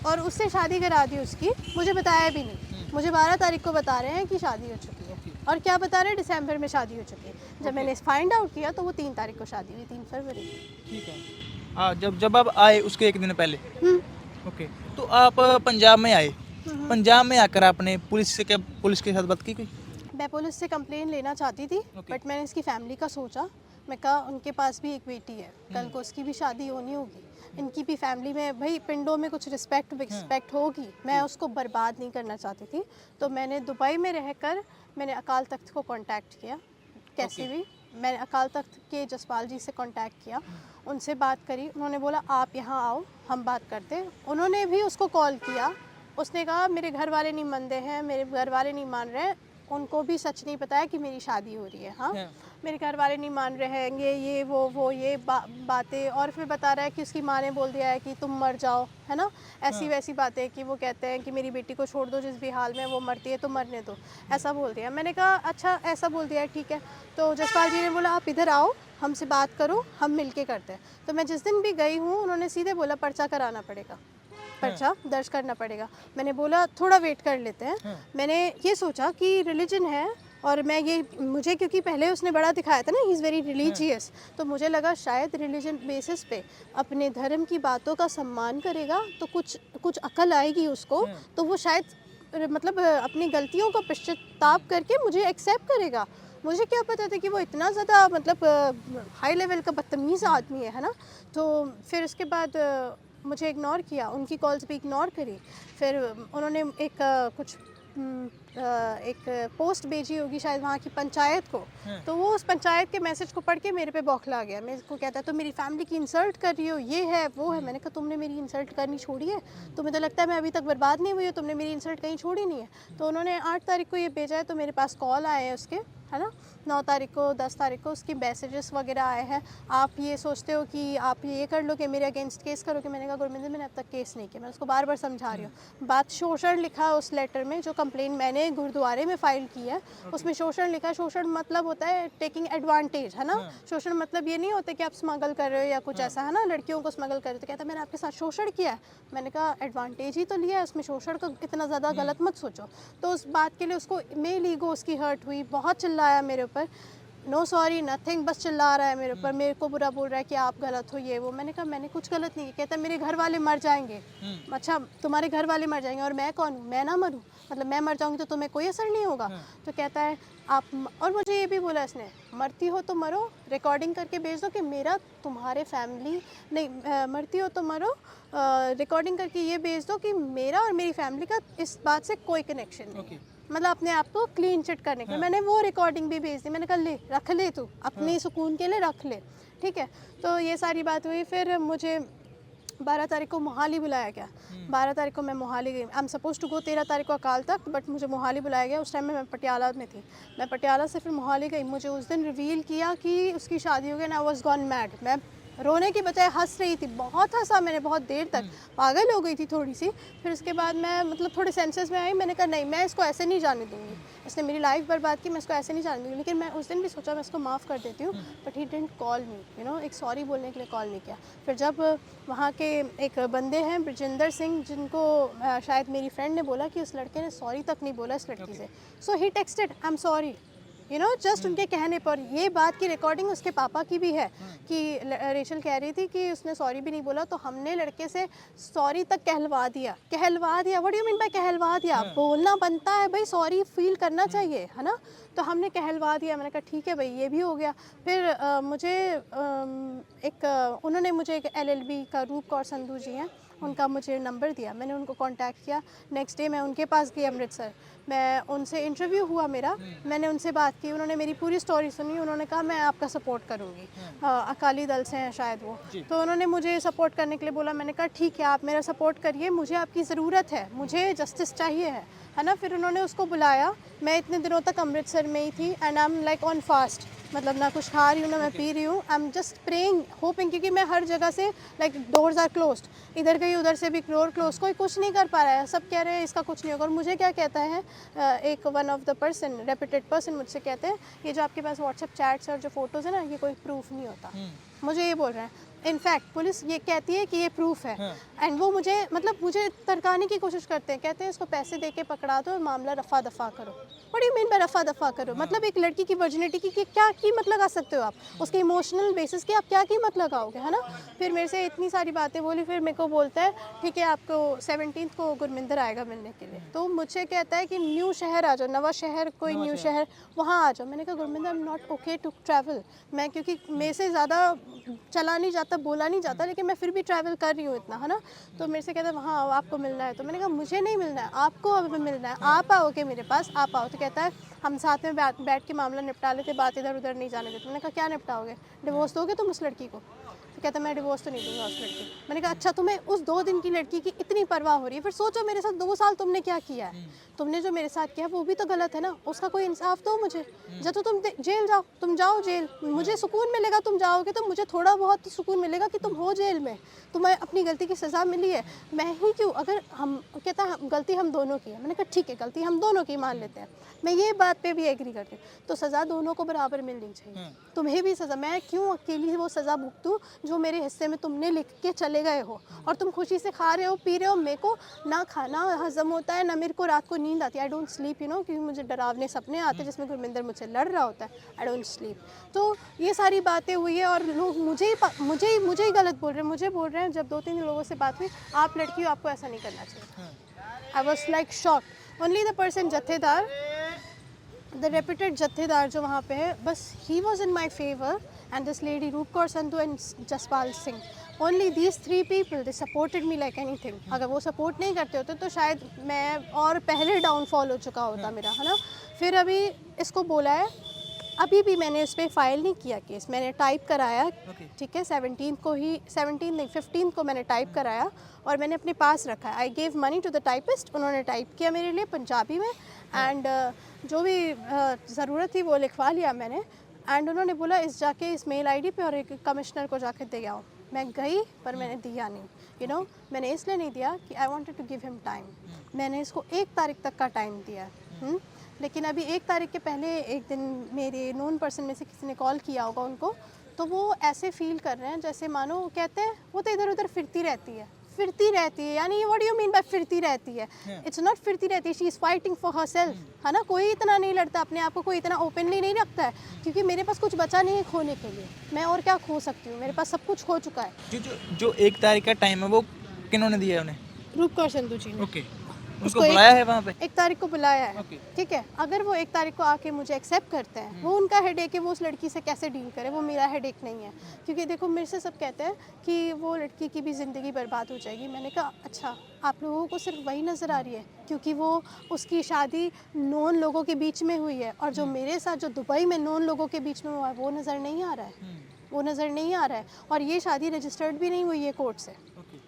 और उससे शादी करा दी उसकी, मुझे बताया भी नहीं। मुझे 12 तारीख को बता रहे हैं कि शादी हो चुकी है। और क्या बता रहे, दिसंबर में शादी हो चुकी है। जब मैंने फाइंड आउट किया तो वो 3 तारीख को शादी हुई, 3 फरवरी को। ठीक है। जब आप आए उसके एक दिन पहले, ओके, तो आप पंजाब में आए, पंजाब में आकर आपने पुलिस के साथ बात की कोई? मैं पुलिस से कंप्लेन लेना चाहती थी, बट मैंने इसकी फैमिली का सोचा। मैं कहा उनके पास भी एक बेटी है, कल को उसकी भी शादी होनी होगी, इनकी भी फैमिली में भाई पिंडों में कुछ रिस्पेक्ट होगी, मैं उसको बर्बाद नहीं करना चाहती थी। तो मैंने दुबई में रहकर मैंने अकाल तख्त को कांटेक्ट किया, कैसे भी मैंने अकाल तख्त के जसपाल जी से कांटेक्ट किया, उनसे बात करी। उन्होंने बोला आप यहाँ आओ, हम बात करते हैं। उन्होंने भी उसको कॉल किया, उसने कहा मेरे घर वाले नहीं मानते हैं, मेरे घर वाले नहीं मान रहे हैं, उनको भी सच नहीं पता है कि मेरी शादी हो रही है। हाँ, मेरे घर वाले नहीं मान रहे हैं, ये वो ये बातें। और फिर बता रहा है कि उसकी माँ ने बोल दिया है कि तुम मर जाओ, है ना, ऐसी वैसी बातें कि वो कहते हैं कि मेरी बेटी को छोड़ दो, जिस भी हाल में वो मरती है तो मरने दो, ऐसा बोल दिया। मैंने कहा अच्छा ऐसा बोल दिया है, ठीक है। तो जसपाल जी ने बोला आप इधर आओ, हमसे बात करो, हम मिलके करते हैं। तो मैं जिस दिन भी गई हूँ उन्होंने सीधे बोला पर्चा कराना पड़ेगा, पर्चा दर्ज करना पड़ेगा। मैंने बोला थोड़ा वेट कर लेते हैं। मैंने ये सोचा कि रिलीजन है, और मैं ये मुझे क्योंकि पहले उसने बड़ा दिखाया था ना, ही इज़ वेरी रिलीजियस, तो मुझे लगा शायद रिलीजन बेसिस पे अपने धर्म की बातों का सम्मान करेगा तो कुछ अकल आएगी उसको, तो वो शायद मतलब अपनी गलतियों का पश्चाताप करके मुझे एक्सेप्ट करेगा। मुझे क्या पता था कि वो इतना ज़्यादा मतलब हाई लेवल का बदतमीज़ आदमी है ना। तो फिर उसके बाद मुझे इग्नोर किया, उनकी कॉल्स भी इग्नोर करी। फिर उन्होंने एक पोस्ट भेजी होगी शायद वहाँ की पंचायत को, तो वो उस पंचायत के मैसेज को पढ़ के मेरे पे बौखला गया। मेरे को कहता है तो मेरी फैमिली की इंसल्ट कर रही हो, ये है वो है। मैंने कहा तुमने मेरी इंसल्ट करनी छोड़ी है? तुम्हें तो लगता है मैं अभी तक बर्बाद नहीं हुई हूँ, तुमने मेरी इंसल्ट कहीं छोड़ी नहीं है। तो उन्होंने 8 तारीख को ये भेजा है, तो मेरे पास कॉल आए हैं उसके, है ना, 9 तारीख को 10 तारीख को उसकी मैसेजेस वगैरह आए हैं। आप ये सोचते हो कि आप ये कर लो कि मेरे अगेंस्ट केस करोगे। मैंने कहा गुरमिंदर मैंने अब तक केस नहीं किया, मैं उसको बार बार समझा रही हूँ। बात शोषण लिखा उस लेटर में, जो कंप्लेन मैंने गुरुद्वारे में फाइल की है उसमें शोषण लिखा है। शोषण मतलब होता है टेकिंग एडवांटेज, है ना। शोषण मतलब ये नहीं होता कि आप स्मगल कर रहे हो या कुछ ऐसा, है ना, लड़कियों को स्मगल कर रहे हो। तो कहता मैंने आपके साथ शोषण किया है। मैंने कहा एडवांटेज ही तो लिया है, उसमें शोषण को इतना ज़्यादा गलत मत सोचो। तो उस बात के लिए उसको मेल ईगो उसकी हर्ट हुई, बहुत चिल्लाया मेरे ऊपर, नो सॉरी नथिंग, बस चिल्ला रहा है मेरे ऊपर, मेरे को बुरा बोल रहा है कि आप गलत हो, ये वो। मैंने कहा मैंने कुछ गलत नहीं किया। कहता मेरे घर वाले मर जाएंगे। अच्छा तुम्हारे घर वाले मर जाएंगे और मैं कौन हूँ, मैं ना मरूँ, मतलब मैं मर जाऊँगी तो तुम्हें कोई असर नहीं होगा। तो कहता है आप, और मुझे ये भी बोला इसने, मरती हो तो मरो, रिकॉर्डिंग करके भेज दो कि मेरा तुम्हारे फैमिली नहीं, मरती हो तो मरो, रिकॉर्डिंग करके ये भेज दो कि मेरा और मेरी फैमिली का इस बात से कोई कनेक्शन नहीं, मतलब अपने आप को क्लीन चिट करने के लिए। मैंने वो रिकॉर्डिंग भी भेज दी। मैंने कहा ले रख ले, तू अपने सुकून के लिए रख ले, ठीक है। तो ये सारी बात हुई। फिर मुझे 12 तारीख को मोहाली बुलाया गया। 12 तारीख को मैं मोहाली गई। I am suppose to go 13 तारीख को अकाल तख्त, बट मुझे मोहाली बुलाया गया। उस टाइम में मैं पटियाला में थी। मैं पटियाला से फिर मोहाली गई। मुझे उस दिन रिवील किया कि उसकी शादी हो गई। I was gone mad. मैं रोने की बजाय हंस रही थी, बहुत हंसा मैंने, बहुत देर तक पागल हो गई थी थोड़ी सी। फिर उसके बाद मैं मतलब थोड़े सेंसेस में आई। मैंने कहा नहीं, मैं इसको ऐसे नहीं जाने दूँगी, इसने मेरी लाइफ बर्बाद की, मैं इसको ऐसे नहीं जाने दूँगी। लेकिन मैं उस दिन भी सोचा मैं इसको माफ़ कर देती हूँ, but he didn't call me, you know, एक सॉरी बोलने के लिए कॉल नहीं किया। फिर जब वहाँ के एक बंदे हैं ब्रजेंद्र सिंह, जिनको शायद मेरी फ्रेंड ने बोला कि उस लड़के ने सॉरी तक नहीं बोला इस लड़की से, so he texted I am sorry, you know, just उनके कहने पर। ये बात की रिकॉर्डिंग उसके पापा की भी है कि रेचल कह रही थी कि उसने सॉरी भी नहीं बोला, तो हमने लड़के से सॉरी तक कहलवा दिया। What do you mean by कहलवा दिया? बोलना बनता है भाई, सॉरी फील करना चाहिए, है ना। तो हमने कहलवा दिया। मैंने कहा ठीक है भाई, ये भी हो गया। फिर उन्होंने मुझे एक LLB का रूप कौर संधू जी हैं, उनका मुझे नंबर दिया। मैंने उनको कांटेक्ट किया। नेक्स्ट डे मैं उनके पास गई अमृतसर। मैं उनसे इंटरव्यू हुआ मेरा, मैंने उनसे बात की, उन्होंने मेरी पूरी स्टोरी सुनी। उन्होंने कहा मैं आपका सपोर्ट करूँगी। अकाली दल से हैं शायद वो, तो उन्होंने मुझे सपोर्ट करने के लिए बोला। मैंने कहा ठीक है, आप मेरा सपोर्ट करिए, मुझे आपकी ज़रूरत है, मुझे जस्टिस चाहिए है ना। फिर उन्होंने उसको बुलाया। मैं इतने दिनों तक अमृतसर में ही थी and I am like on fast, मतलब ना कुछ खा रही हूँ ना मैं पी रही हूँ। आई एम जस्ट प्रेइंग, होपिंग, क्योंकि मैं हर जगह से लाइक डोर्स आर क्लोज्ड, इधर गई उधर से भी डोर क्लोज, कोई कुछ नहीं कर पा रहा है। सब कह रहे हैं इसका कुछ नहीं होगा। और मुझे क्या कहता है एक one of the person, reputed person, मुझसे कहते हैं ये जो आपके पास व्हाट्सएप चैट्स और जो फोटोज़ है ना, ये कोई प्रूफ नहीं होता। मुझे ये बोल रहे हैं। इनफैक्ट पुलिस ये कहती है कि ये प्रूफ है एंड वो मुझे मुझे तरकाने की कोशिश करते हैं, कहते हैं इसको पैसे दे के पकड़ा दो और मामला रफा दफा करो। What do you mean by रफा दफा करो? मतलब एक लड़की की वर्जिनिटी की क्या कीमत लगा सकते हो आप? उसके इमोशनल बेसिस की आप क्या कीमत लगाओगे, है ना? फिर मेरे से इतनी सारी बातें बोली, फिर मेरे को बोलता है ठीक है आपको 17 को गुरमिंदर आएगा मिलने के लिए। तो मुझे कहता है कि न्यू शहर आ जाओ, नवा शहर कोई न्यू शहर वहाँ आ जाओ। मैंने कहा Gurminder I am not okay to travel, मैं क्योंकि मेरे से ज़्यादा चला नहीं जाता, बोला नहीं जाता, लेकिन मैं फिर भी ट्रैवल कर रही हूँ इतना, है ना? तो मेरे से कहता है वहाँ आओ आपको मिलना है। तो मैंने कहा मुझे नहीं मिलना है, आपको अब मिलना है, आप आओगे मेरे पास, आप आओ। तो कहता है हम साथ में बैठ के मामला निपटा लेते, बात इधर उधर नहीं जाने देते। मैंने कहा क्या निपटाओगे, डिवोर्स दोगे तुम उस लड़की को? तो कहता है मैं डिवोर्स तो नहीं दूंगा उस लड़की को। मैंने कहा अच्छा तुम्हें उस 2 दिन की लड़की की इतनी परवाह हो रही है, फिर सोचो मेरे साथ 2 साल तुमने क्या किया है, तुमने जो मेरे साथ किया वो भी तो गलत है ना, उसका कोई इंसाफ दो मुझे। जब तो तुम जेल जाओ, तुम जाओ जेल, मुझे सुकून मिलेगा, तुम जाओगे तो मुझे थोड़ा बहुत तो सुकून मिलेगा कि तुम हो जेल में, तुम्हें अपनी गलती की सज़ा मिली है, मैं ही क्यों? अगर हम कहता है गलती हम दोनों की है। मैंने कहा ठीक है गलती हम दोनों की मान लेते हैं, मैं ये बात पे भी एग्री करती हूँ, तो सज़ा दोनों को बराबर मिलनी चाहिए। तुम्हें भी सज़ा, मैं क्यों अकेली वो सज़ा भुगतूँ जो मेरे हिस्से में तुमने लिख के चले गए हो और तुम खुशी से खा रहे हो पी रहे हो, मेरे को ना खाना हजम होता है ना मेरे को रात को नींद आती है। I don't sleep you know, क्योंकि मुझे डरावने सपने आते हैं जिसमें गुरमिंदर मुझसे लड़ रहा होता है। I don't sleep. तो ये सारी बातें हुई है और लोग मुझे ही गलत बोल रहे हैं, मुझे बोल रहे हैं। जब 2-3 लोगों से बात हुई, आप लड़की हो आपको ऐसा नहीं करना चाहिए। I was like shock. Only the person जत्थेदार, द रेप्यूटेड जत्थेदार जो वहाँ पे है, बस he was in my favour and this lady Roop Kaur Sandhu and Jaspal Singh, only these 3 people they supported me like anything. अगर वो सपोर्ट नहीं करते होते तो शायद मैं और पहले डाउनफॉल हो चुका होता मेरा, है ना? फिर अभी इसको बोला है, अभी भी मैंने इस पर फाइल नहीं किया केस, मैंने टाइप कराया, ठीक है 17 को ही, 17 नहीं 15 को मैंने टाइप कराया और मैंने अपने पास रखा है। I gave money to the typist, उन्होंने टाइप किया मेरे लिए पंजाबी में एंड जो भी ज़रूरत थी वो लिखवा लिया मैंने। एंड उन्होंने बोला इस जाके इस मेल आईडी पे और एक कमिश्नर को जाके दे आओ। मैं गई पर मैंने दिया नहीं, यू नो, मैंने इसलिए नहीं दिया कि I wanted to give him time. मैंने इसको 1 तारीख तक का टाइम दिया, लेकिन अभी 1 तारीख के पहले एक दिन मेरे नोन पर्सन में से किसी ने कॉल किया होगा उनको, तो वो ऐसे फील कर रहे हैं जैसे मानो कहते हैं वो तो इधर उधर फिरती रहती है, यानी what do you mean bye फिरती रहती है? इट्स नॉट फिरती रहती है, she is fighting for her self, है ना? कोई इतना नहीं लड़ता अपने आप को, कोई इतना ओपनली नहीं रखता है, क्योंकि मेरे पास कुछ बचा नहीं है खोने के लिए, मैं और क्या खो सकती हूँ, मेरे पास सब कुछ खो चुका है। जो 1 तारीख का टाइम है वो किन्होंने दिया है उन्हें? रूपकौर संधू जी ने। ओके, उसको बुलाया है वहाँ पे? 1 तारीख को बुलाया है, Okay. ठीक है। अगर वो 1 तारीख को आके मुझे एक्सेप्ट करते हैं, वो उनका हेडेक है, वो उस लड़की से कैसे डील करे, वो मेरा हेडेक नहीं है। क्योंकि देखो मेरे से सब कहते हैं कि वो लड़की की भी ज़िंदगी बर्बाद हो जाएगी। मैंने कहा अच्छा आप लोगों को सिर्फ वही नज़र आ रही है क्योंकि वो उसकी शादी नॉन लोगों के बीच में हुई है, और जो मेरे साथ जो दुबई में नॉन लोगों के बीच में हुआ है वो नज़र नहीं आ रहा है, वो नज़र नहीं आ रहा है। और ये शादी रजिस्टर्ड भी नहीं हुई है कोर्ट से,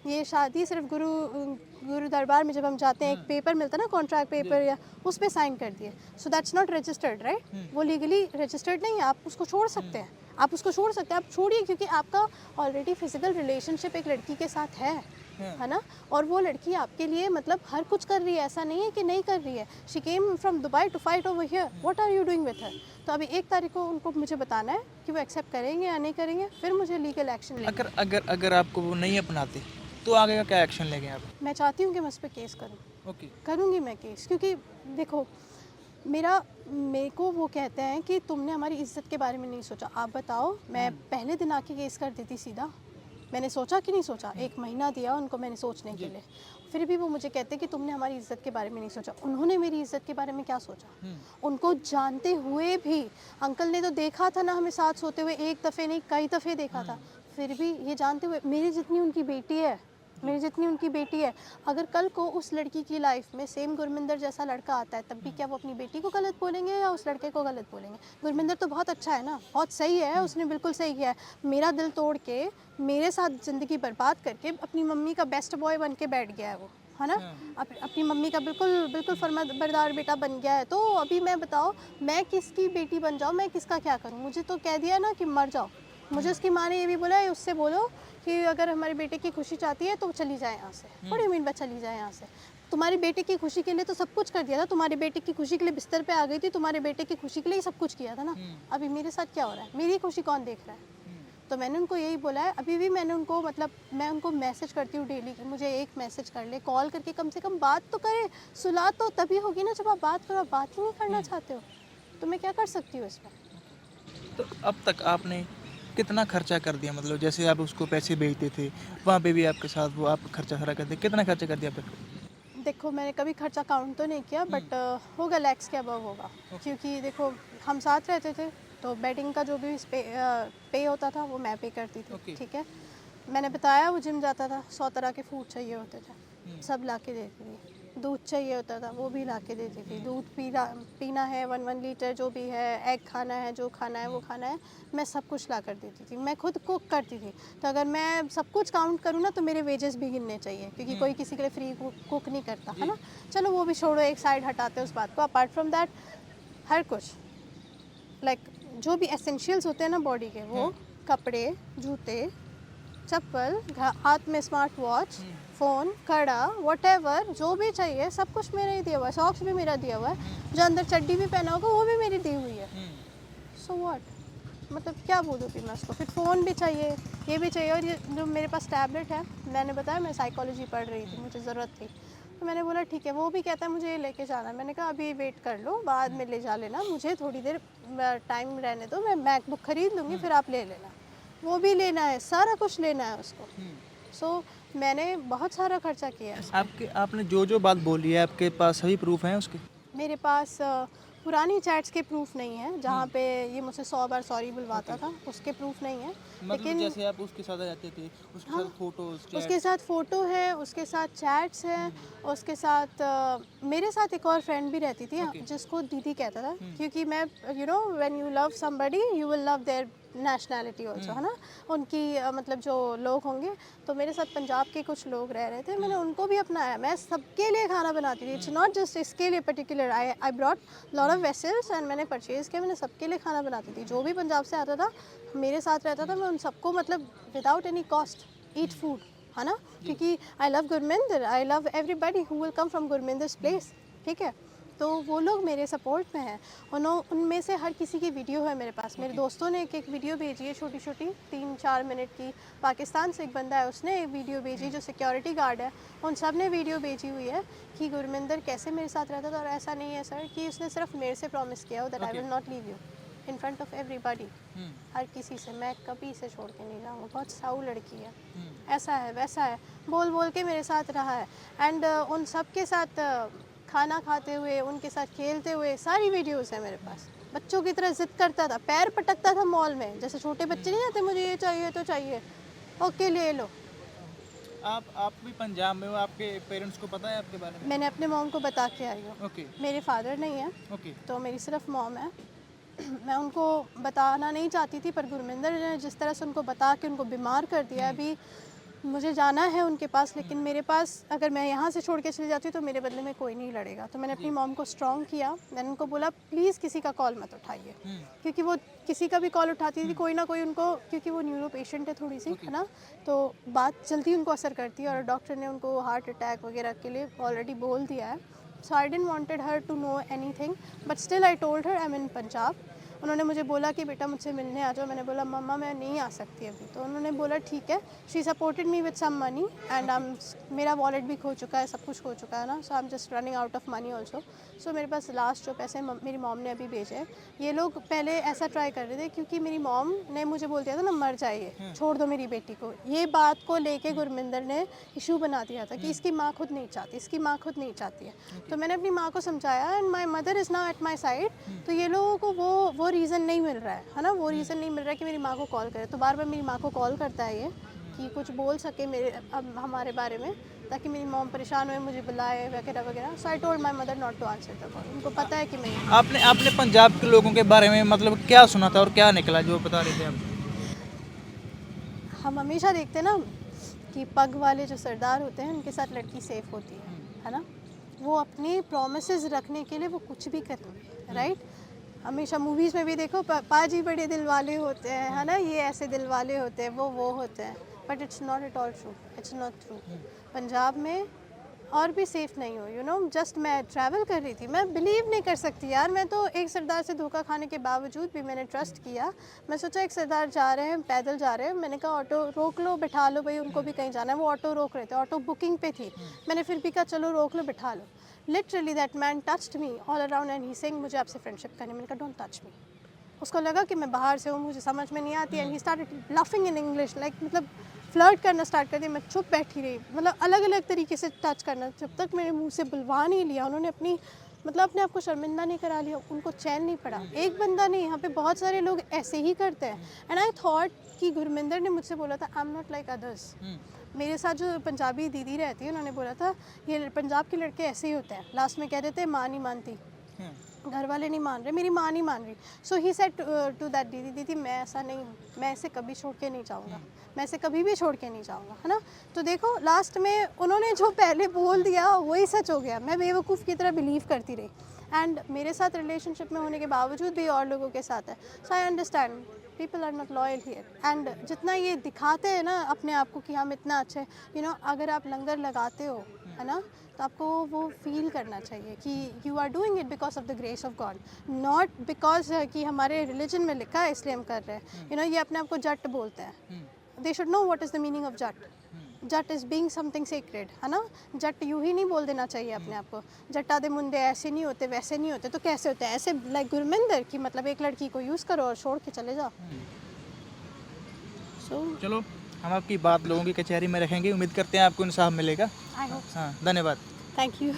ये शादी सिर्फ गुरु दरबार में जब हम जाते हैं एक पेपर मिलता है ना, कॉन्ट्रैक्ट पेपर, या उस पर साइन कर दिए। So that's not registered, right? वो लीगली रजिस्टर्ड नहीं है। आप उसको छोड़ सकते हैं, आप उसको छोड़ सकते हैं, आप छोड़िए, क्योंकि आपका ऑलरेडी फिजिकल रिलेशनशिप एक लड़की के साथ है ना? और वो लड़की आपके लिए मतलब हर कुछ कर रही है, ऐसा नहीं है कि नहीं कर रही है। She came from Dubai to fight over here, what are you doing with her? तो अभी 1 तारीख को उनको मुझे बताना है कि वो एक्सेप्ट करेंगे या नहीं करेंगे, फिर मुझे लीगल एक्शन लेंगे। अगर आपको वो नहीं अपनाते तो आगे का क्या एक्शन लेंगे आप? मैं चाहती हूँ कि मैं उस पर केस करूँ। ओके, करूँगी मैं केस, क्योंकि देखो मेरे को वो कहते हैं कि तुमने हमारी इज्जत के बारे में नहीं सोचा। आप बताओ, मैं पहले दिन आके केस कर देती सीधा, मैंने सोचा कि नहीं सोचा? 1 महीना दिया उनको मैंने सोचने के लिए, फिर भी वो मुझे कहते हैं कि तुमने हमारी इज्जत के बारे में नहीं सोचा। उन्होंने मेरी इज्जत के बारे में क्या सोचा? उनको जानते हुए भी, अंकल ने तो देखा था ना हमें साथ सोते हुए, 1 दफ़े नहीं कई दफ़े देखा था, फिर भी ये जानते हुए मेरी जितनी उनकी बेटी है, अगर कल को उस लड़की की लाइफ में सेम गुरमिंदर जैसा लड़का आता है, तब भी क्या वो अपनी बेटी को गलत बोलेंगे या उस लड़के को गलत बोलेंगे? गुरमिंदर तो बहुत अच्छा है ना, बहुत सही है, उसने बिल्कुल सही किया है, मेरा दिल तोड़ के मेरे साथ ज़िंदगी बर्बाद करके अपनी मम्मी का बेस्ट बॉय बन के बैठ गया है वो, है ना? अपनी मम्मी का बिल्कुल फरमाबरदार बेटा बन गया है। तो अभी मैं बताओ, मैं किसकी बेटी बन जाऊँ, मैं किसका क्या करूँ? मुझे तो कह दिया ना कि मर जाओ। मुझे उसकी माँ ने ये भी बोला है, उससे बोलो कि अगर हमारी बेटे की खुशी चाहती है तो चली जाए यहाँ से। What do you mean bye चली जाए यहाँ से? तुम्हारी बेटे की खुशी के लिए तो सब कुछ कर दिया था, तुम्हारे बेटे की खुशी के लिए बिस्तर पे आ गई थी, तुम्हारे बेटे की खुशी के लिए सब कुछ किया था ना। अभी मेरे साथ क्या हो रहा है? मेरी खुशी कौन देख रहा है? तो मैंने उनको यही बोला है, अभी भी मैंने उनको मतलब मैं उनको मैसेज करती हूँ डेली कि मुझे एक मैसेज कर ले, कॉल करके कम से कम बात तो करे। सुलह तो तभी होगी ना जब आप बात करो, आप बात ही नहीं करना चाहते हो तो मैं क्या कर सकती हूँ इसमें। तो अब तक आपने कितना खर्चा कर दिया, मतलब जैसे आप उसको पैसे भेजते थे वहाँ पे भी आपके साथ वो आप खर्चा सारा करते, कितना खर्चा कर दिया अब तक? देखो मैंने कभी खर्चा काउंट तो नहीं किया, बट होगा लैक्स के अबव होगा, क्योंकि देखो हम साथ रहते थे तो बेडिंग का जो भी पे होता था वो मैं पे करती थी। ठीक है, मैंने बताया वो जिम जाता था, 100 तरह के फूड चाहिए होते थे, सब ला के देती थी। दूध चाहिए होता था वो भी ला के देती थी। दूध पीना है 1 लीटर जो भी है, एग खाना है, जो खाना है वो खाना है, मैं सब कुछ ला कर देती थी। मैं खुद कुक करती थी, तो अगर मैं सब कुछ काउंट करूँ ना तो मेरे वेजेस भी गिनने चाहिए, क्योंकि कोई किसी के लिए फ्री कुक नहीं करता है ना। चलो वो भी छोड़ो, एक साइड हटाते उस बात को। अपार्ट फ्रॉम दैट हर कुछ लाइक जो भी एसेंशियल्स होते हैं ना बॉडी के, वो कपड़े, जूते, चप्पल, हाथ में स्मार्ट वॉच, फ़ोन, कड़ा, वॉटेवर जो भी चाहिए सब कुछ मेरा ही दिया हुआ है। सॉक्स भी मेरा दिया हुआ है, जो अंदर चड्डी भी पहना होगा वो भी मेरी दी हुई है। सो व्हाट, मतलब क्या बोलूँगी मैं उसको। फिर फ़ोन भी चाहिए, ये भी चाहिए। और ये जो मेरे पास टैबलेट है, मैंने बताया मैं साइकोलॉजी पढ़ रही थी, मुझे ज़रूरत थी, तो मैंने बोला ठीक है। वो भी कहता है मुझे ये लेके जाना है। मैंने कहा अभी वेट कर लो, बाद में ले जा लेना, मुझे थोड़ी देर टाइम रहने दो, मैं मैकबुक ख़रीद लूँगी, फिर आप ले लेना। वो भी लेना है, सारा कुछ लेना है उसको। सो मैंने बहुत सारा खर्चा किया है। आपके आपने जो जो बात बोली है आपके पास सभी प्रूफ हैं उसके? मेरे पास पुरानी चैट्स के प्रूफ नहीं है, जहाँ पे ये मुझसे 100 बार सॉरी बुलवाता था, उसके प्रूफ नहीं है। मतलब लेकिन जैसे आप उसके साथ रहते थे, उसके साथ फोटोज, उसके साथ फ़ोटो है, उसके साथ चैट्स हैं, उसके साथ मेरे साथ एक और फ्रेंड भी रहती थी जिसको दीदी कहता था, क्योंकि मैं you know when you love somebody you will love their nationality also, है ना। उनकी मतलब जो लोग होंगे, तो मेरे साथ पंजाब के कुछ लोग रह रहे थे, मैंने उनको भी अपनाया। मैं सबके लिए खाना बनाती थी, इट्स नॉट जस्ट इसके लिए particular. I brought lot of vessels and मैंने परचेज़ किया, मैंने सबके लिए खाना बनाती थी। जो भी पंजाब से आता था मेरे साथ रहता था, मैं उन सबको मतलब without any cost eat food, है ना, क्योंकि I love Gurminder, I love everybody who will come from Gurminder's place. ठीक है, तो वो लोग मेरे सपोर्ट में हैं। उनमें से हर किसी की वीडियो है मेरे पास। मेरे दोस्तों ने एक वीडियो भेजी है छोटी छोटी 3-4 मिनट की। पाकिस्तान से एक बंदा है, उसने एक वीडियो भेजी, जो सिक्योरिटी गार्ड है, उन सब ने वीडियो भेजी हुई है कि गुरमिंदर कैसे मेरे साथ रहता था। और ऐसा नहीं है सर कि उसने सिर्फ मेरे से प्रॉमिस किया हो that I will not leave you in front of everybody. हर किसी से मैं कभी इसे छोड़ के नहीं जाऊँगा, बहुत साऊ लड़की है, ऐसा है वैसा है, बोल बोल के मेरे साथ रहा है। एंड उन सब के साथ खाना खाते हुए, उनके साथ खेलते हुए सारी वीडियोस है मेरे पास। बच्चों की तरह जिद करता था, पैर पटकता था मॉल में, जैसे छोटे बच्चे नहीं आते, मुझे ये चाहिए तो चाहिए, ओके ले लो। आप भी पंजाब में हो, आपके पेरेंट्स को पता है आपके बारे में? मैंने अपने मॉम को बता के आई हूँ। ओके मेरे फादर नहीं है, ओके तो मेरी सिर्फ मॉम है। मैं उनको बताना नहीं चाहती थी, पर गुरमिंदर ने जिस तरह से उनको बता के उनको बीमार कर दिया। अभी मुझे जाना है उनके पास, लेकिन मेरे पास अगर मैं यहाँ से छोड़ के चली जाती हूँ तो मेरे बदले में कोई नहीं लड़ेगा। तो मैंने अपनी मॉम को स्ट्रॉन्ग किया। मैंने उनको बोला प्लीज़ किसी का कॉल मत उठाइए, क्योंकि वो किसी का भी कॉल उठाती थी, कोई ना कोई उनको, क्योंकि वो न्यूरो पेशेंट है थोड़ी सी, है ना, तो बात जल्दी उनको असर करती है। और डॉक्टर ने उनको हार्ट अटैक वगैरह के लिए ऑलरेडी बोल दिया है। So I didn't wanted her to know anything, but still I told her I am in Punjab. उन्होंने मुझे बोला कि बेटा मुझसे मिलने आ जाओ। मैंने बोला मम्मा मैं नहीं आ सकती अभी। तो उन्होंने बोला ठीक है। She supported me with some money and मेरा वॉलेट भी खो चुका है, सब कुछ खो चुका है ना, so I am just running out of money also. So मेरे पास लास्ट जो पैसे मेरी मॉम ने अभी भेजे हैं, ये लोग पहले ऐसा ट्राई कर रहे थे, क्योंकि मेरी मॉम ने मुझे बोल दिया था ना मर जाइए, छोड़ दो मेरी बेटी को। ये बात को लेके गुरमिंदर ने इशू बना दिया था कि इसकी माँ खुद नहीं चाहती, इसकी माँ खुद नहीं चाहती है। तो मैंने अपनी माँ को समझाया and my mother is now at my side. तो ये लोगों को वो रीज़न नहीं मिल रहा है ना, वो रीज़न नहीं मिल रहा है कि मेरी माँ को कॉल करे। तो बार बार मेरी माँ को कॉल करता है ये कि कुछ बोल सके मेरे अब हमारे बारे में, ताकि मेरी मॉम परेशान हुए, मुझे बुलाए वगैरह वगैरह। So I told my mother not to answer the call. उनको पता है कि मैं आपने पंजाब के लोगों के बारे में मतलब क्या सुना था और क्या निकला जो बता रहे थे आप? हम हमेशा देखते हैं ना कि पग वाले जो सरदार होते हैं उनके साथ लड़की सेफ होती है ना। वो अपनी प्रॉमिसेस रखने के लिए वो कुछ भी करते हैं, राइट। हमेशा मूवीज़ में भी देखो पाजी बड़े दिल वाले होते हैं, है ना, ये ऐसे दिल वाले होते हैं, वो होते हैं, but it's not at all true, it's not true. Punjab में और भी सेफ़ नहीं हूँ, यू नो। जस्ट मैं ट्रैवल कर रही थी, मैं बिलीव नहीं कर सकती यार। मैं तो एक सरदार से धोखा खाने के बावजूद भी मैंने ट्रस्ट किया। मैं सोचा एक सरदार जा रहे हैं, पैदल जा रहे हैं, मैंने कहा ऑटो रोक लो, बिठा लो भाई, उनको भी कहीं जाना है। वो ऑटो रोक रहे थे, ऑटो बुकिंग पे थी। मैंने फिर भी कहा चलो रोक लो, बिठा लो। Literally that man touched me all around and he saying मुझे आपसे फ्रेंडशिप करनी। मैंने कहा डोंट टच मी। उसको लगा कि मैं बाहर से हूँ, मुझे समझ में नहीं आती, and he started laughing in English, like मतलब फ्लर्ट करना स्टार्ट कर दिया। मैं चुप बैठी रही, मतलब अलग अलग तरीके से टच करना, जब तक मेरे मुंह से बुलवा नहीं लिया। उन्होंने अपनी मतलब अपने आप को शर्मिंदा नहीं करा लिया, उनको चैन नहीं पड़ा। एक बंदा नहीं, यहाँ पे बहुत सारे लोग ऐसे ही करते हैं। एंड आई थॉट कि गुरमिंदर ने मुझसे बोला था आई एम नॉट लाइक अदर्स। मेरे साथ जो पंजाबी दीदी रहती है, उन्होंने बोला था ये पंजाब के लड़के ऐसे ही होते हैं, लास्ट में कह देते हैं माँ नहीं मानती, घर वाले नहीं मान रहे, मेरी माँ नहीं मान रही। सो ही सेड टू दैट दीदी, दीदी मैं ऐसा नहीं हूँ, मैं ऐसे कभी छोड़ के नहीं जाऊँगा, मैं ऐसे कभी भी छोड़ के नहीं जाऊँगा, है ना। तो देखो लास्ट में उन्होंने जो पहले बोल दिया वही सच हो गया। मैं बेवकूफ़ की तरह बिलीव करती रही, एंड मेरे साथ रिलेशनशिप में होने के बावजूद भी और लोगों के साथ है। So I understand people are not loyal here. एंड जितना ये दिखाते हैं ना अपने आप को कि हम इतना अच्छे, यू नो, अगर आप लंगर लगाते हो, है ना, तो आपको वो फील करना चाहिए कि you are doing it because of the grace of God, not because कि हमारे रिलीजन में लिखा है इसलिए हम कर रहे हैं। यू नो, ये अपने आप को जट बोलते हैं। They should know what is the meaning of Jat. Jat is being something sacred, है ना। जट यूँ ही नहीं बोल देना चाहिए अपने आप को। जट्टा दे मुंडे ऐसे नहीं होते, वैसे नहीं होते, तो कैसे होते हैं? ऐसे लाइक गुरमिंदर की, मतलब एक लड़की को यूज़ करो और छोड़ के चले जाओ। चलो हम आपकी बात लोगों की कचहरी में रखेंगे, उम्मीद करते हैं आपको इंसाफ मिलेगा। I hope. हाँ, धन्यवाद। Thank you.